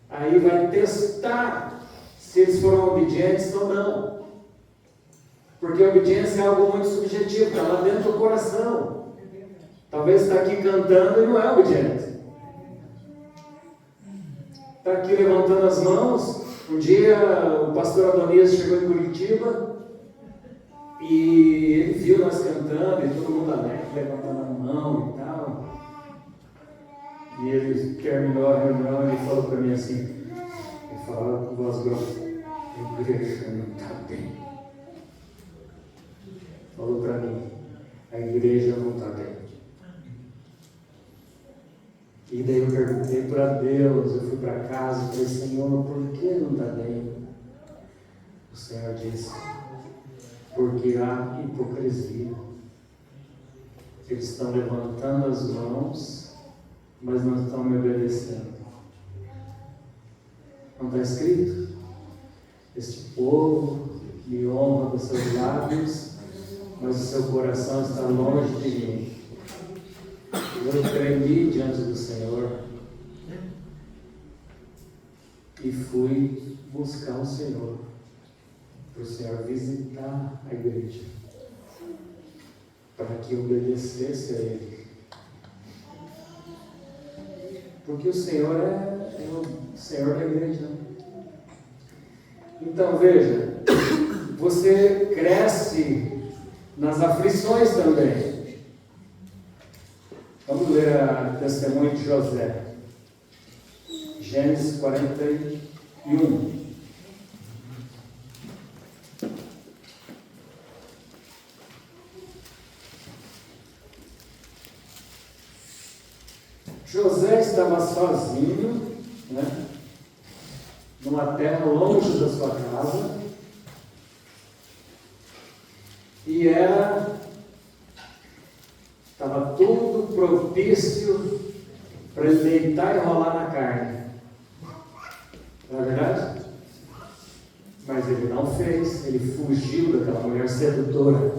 Aí vai testar se eles foram obedientes ou não. Porque a obediência é algo muito subjetivo, está lá dentro do coração. Talvez está aqui cantando e não é obediente. Está aqui levantando as mãos. Um dia o pastor Adonias chegou em Curitiba e ele viu nós cantando e todo mundo alegre, levantando a mão e tal. E ele terminou a reunião e ele falou para mim assim, ele falava com voz grossa, a igreja não está bem. Falou para mim, a igreja não está bem. E daí eu perguntei para Deus, eu fui para casa e falei, Senhor, por que não está bem? O Senhor disse, porque há hipocrisia. Eles estão levantando as mãos, mas não estão me obedecendo. Não está escrito? Este povo me honra com seus lábios, mas o seu coração está longe de mim. Eu tremi diante do Senhor e fui buscar o Senhor, para o Senhor visitar a igreja, para que eu obedecesse a Ele. Porque o Senhor é o Senhor da igreja. Então veja, você cresce nas aflições também. Vamos ler a testemunho de José. Gênesis 41. José estava sozinho, né, numa terra longe da sua casa, e estava tudo propício para ele deitar e rolar na carne. Não é verdade? Mas ele não fez, ele fugiu daquela mulher sedutora.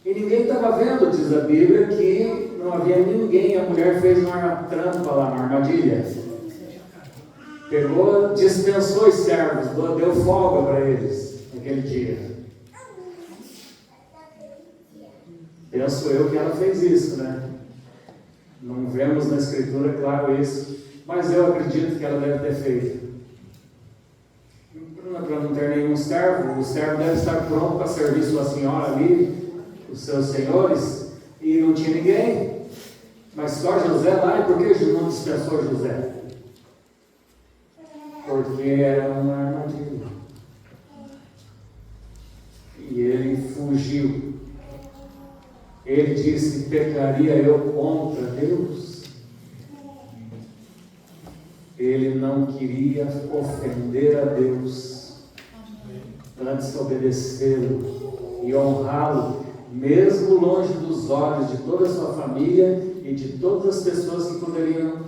E ninguém estava vendo, diz a Bíblia, que não havia ninguém. A mulher fez uma trampa lá, uma armadilha. Pegou, dispensou os servos, deu folga para eles naquele dia. Penso eu que ela fez isso, né? Não vemos na Escritura, claro, isso, mas eu acredito que ela deve ter feito. Para não ter nenhum servo, o servo deve estar pronto para servir sua senhora ali, os seus senhores, e não tinha ninguém. Mas só José lá, e por que não dispensou José? Porque era uma armadilha. E ele fugiu. Ele disse, pecaria eu contra Deus? Ele não queria ofender a Deus, antes obedecê-lo e honrá-lo, mesmo longe dos olhos de toda a sua família e de todas as pessoas que poderiam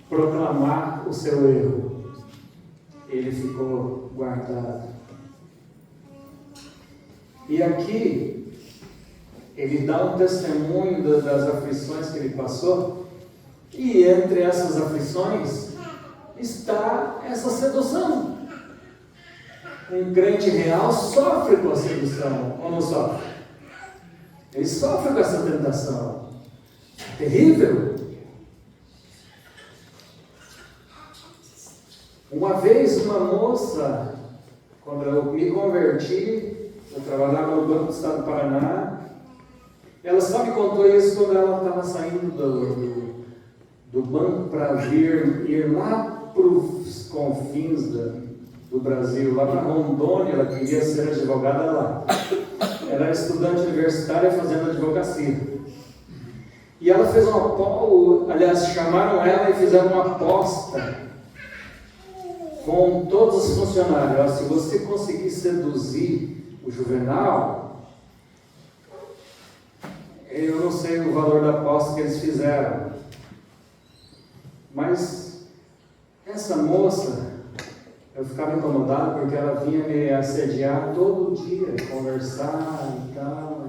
proclamar o seu erro. Ele ficou guardado. E aqui ele dá um testemunho das aflições que ele passou, e entre essas aflições está essa sedução. Um crente real sofre com a sedução, ou não sofre? Ele sofre com essa tentação. É terrível. Uma vez uma moça Quando eu me converti, eu trabalhava no Banco do Estado do Paraná. Ela só me contou isso quando ela estava saindo do banco para ir lá para os confins do Brasil, lá para Rondônia. Ela queria ser advogada lá. Ela era estudante universitária fazendo advocacia. E ela fez aliás, chamaram ela e fizeram uma aposta com todos os funcionários. Se você conseguir seduzir o Juvenal, eu não sei o valor da aposta que eles fizeram, mas essa moça, eu ficava incomodado porque ela vinha me assediar todo dia, conversar e tal,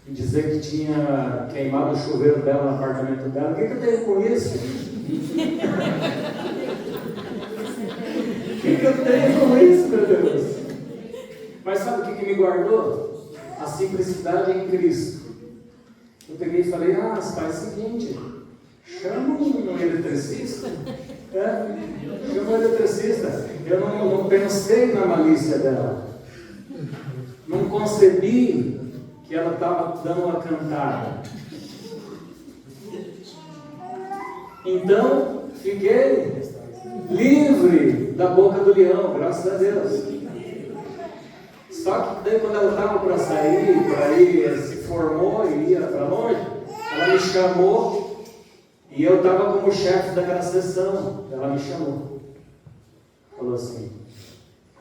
e dizer que tinha queimado o chuveiro dela no apartamento dela. O que eu tenho com isso? O que eu tenho com isso, meu Deus? Mas sabe o que me guardou? A simplicidade em Cristo. Eu peguei e falei, faz o seguinte, chama um eletricista. Chama um eletricista. Eu não pensei na malícia dela. Não concebi que ela estava dando uma cantada. Então, fiquei livre da boca do leão, graças a Deus. Só que daí quando ela estava para sair, para ir, se formou e ia para longe, ela me chamou e eu estava como chefe daquela sessão. Ela me chamou. Falou assim,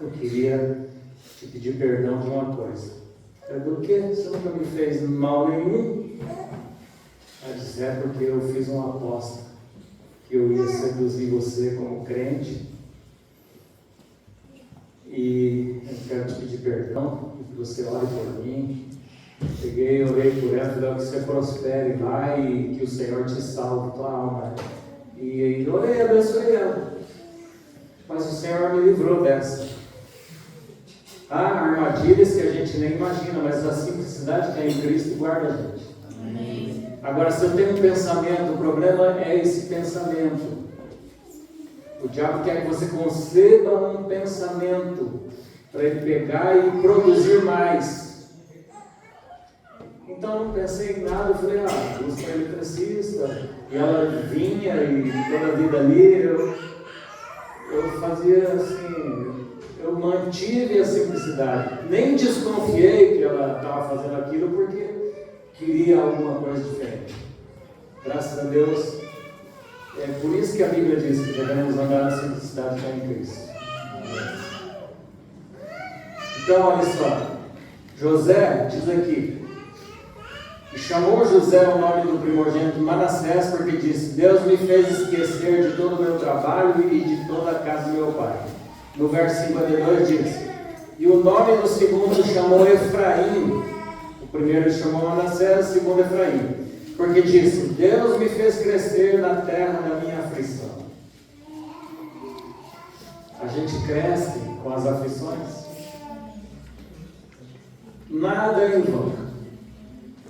eu queria te pedir perdão de uma coisa. Eu falei, do quê? Você nunca me fez mal nenhum? Ela disse, é porque eu fiz uma aposta que eu ia seduzir você como crente. E eu quero te pedir perdão, que você ore por mim. Peguei, orei por ela, falei que você prospere lá e que o Senhor te salve tua alma. E orei, abençoei ela. Mas o Senhor me livrou dessa. Há armadilhas que a gente nem imagina, mas a simplicidade que é em Cristo guarda a gente. Amém. Agora, se eu tenho um pensamento, o problema é esse pensamento. O diabo quer que você conceba um pensamento para ele pegar e produzir mais. Então eu não pensei em nada, eu falei, busca eletricista, e ela vinha e toda a vida ali eu fazia assim, eu mantive a simplicidade. Nem desconfiei que ela estava fazendo aquilo porque queria alguma coisa diferente. Graças a Deus. É por isso que a Bíblia diz que devemos andar na simplicidade que é em Cristo. Então, olha só. José diz aqui, e chamou José o nome do primogênito Manassés, porque disse, Deus me fez esquecer de todo o meu trabalho e de toda a casa do meu pai. No verso 52 diz, e o nome do segundo chamou Efraim. O primeiro chamou Manassés, o segundo Efraim. Porque disse, Deus me fez crescer na terra da minha aflição. A gente cresce com as aflições. Nada em vão.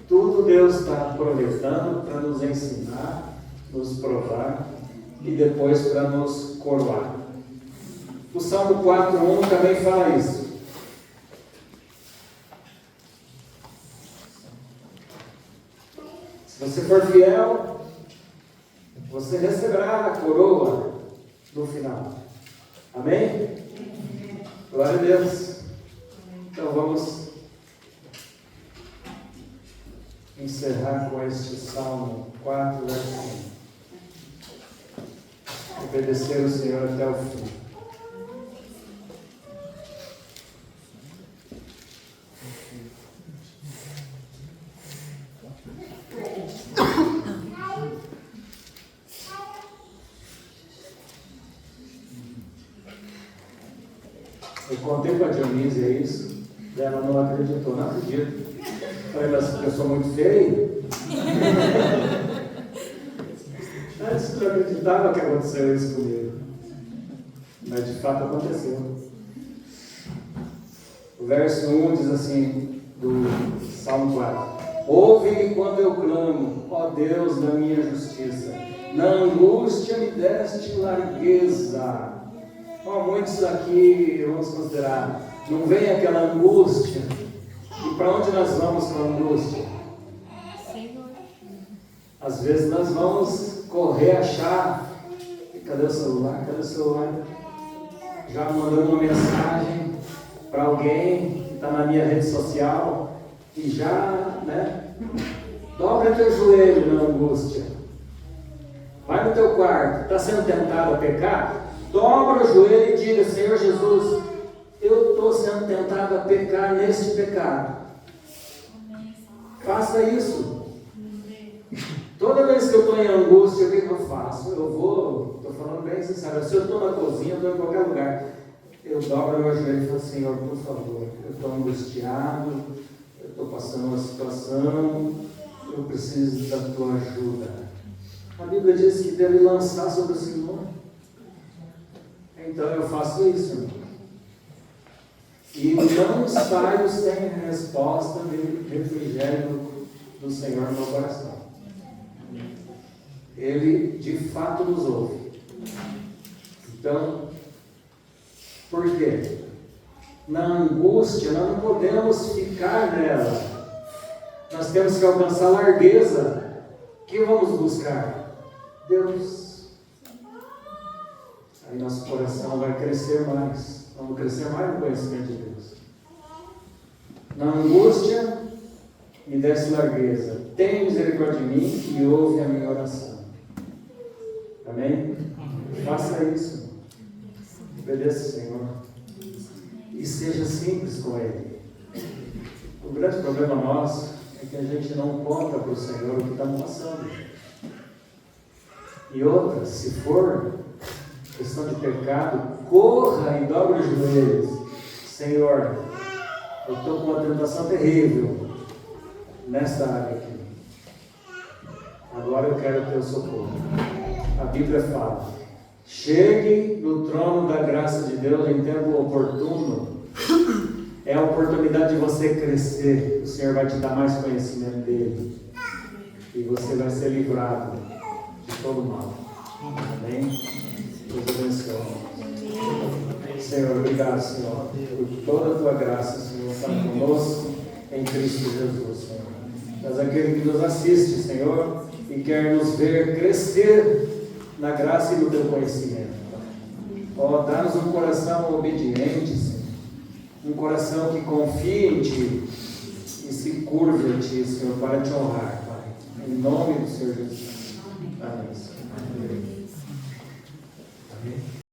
Tudo Deus está aproveitando para nos ensinar, nos provar e depois para nos coroar. O Salmo 4:1 também fala isso. Se você for fiel, você receberá a coroa no final. Amém? Glória a Deus. Então vamos encerrar com este Salmo 4, verso 1. Obedecer o Senhor até o fim. Eu contei para a Dionísia isso, e ela não acreditou, não acredito. Falei, mas eu sou muito feio. Ela disse que não acreditava que aconteceu isso comigo. Mas de fato aconteceu. O verso 1 diz assim, do Salmo 4. Ouve-me quando eu clamo, ó Deus da minha justiça. Na angústia me deste largueza. Ó, muitos aqui, vamos considerar, não vem aquela angústia. E para onde nós vamos com a angústia? Às vezes nós vamos correr achar, cadê o celular? Cadê o celular? Já mandando uma mensagem para alguém que está na minha rede social e já, né? Dobra teu joelho na angústia. Vai no teu quarto, está sendo tentado a pecar? Dobra o joelho e diga: Senhor Jesus, eu estou sendo tentado a pecar neste pecado. Faça isso. Toda vez que eu estou em angústia, o que eu faço? Estou falando bem sincero, se eu estou na cozinha, estou em qualquer lugar, eu dobro meu joelho e falo: Senhor, por favor, eu estou angustiado, eu estou passando uma situação, eu preciso da tua ajuda. A Bíblia diz que deve lançar sobre o Senhor. Então eu faço isso, irmão. E não saio sem resposta de refrigério do Senhor no meu coração. Ele de fato nos ouve. Então, por quê? Na angústia nós não podemos ficar nela. Nós temos que alcançar largueza. O que vamos buscar? Deus. Aí nosso coração vai crescer mais. Vamos crescer mais no conhecimento de Deus. Na angústia, me desce largueza. Tem misericórdia de mim e ouve a minha oração. Amém? Faça isso. Obedeça o Senhor. E seja simples com Ele. O grande problema nosso é que a gente não conta para o Senhor o que estamos passando. E outra, se for questão de pecado, corra e dobre os joelhos. Senhor, eu estou com uma tentação terrível nesta área aqui. Agora eu quero o teu socorro. A Bíblia fala: chegue no trono da graça de Deus em tempo oportuno. É a oportunidade de você crescer. O Senhor vai te dar mais conhecimento dele. E você vai ser livrado de todo mal. Amém? Deus abençoe. Senhor, obrigado, Senhor, por toda a tua graça, Senhor, está conosco em Cristo Jesus, Senhor. Mas aquele que nos assiste, Senhor, e quer nos ver crescer na graça e no teu conhecimento. Ó, dá-nos um coração obediente, Senhor. Um coração que confie em Ti e se curve a Ti, Senhor, para Te honrar, Pai. Em nome do Senhor Jesus. Amém, Senhor.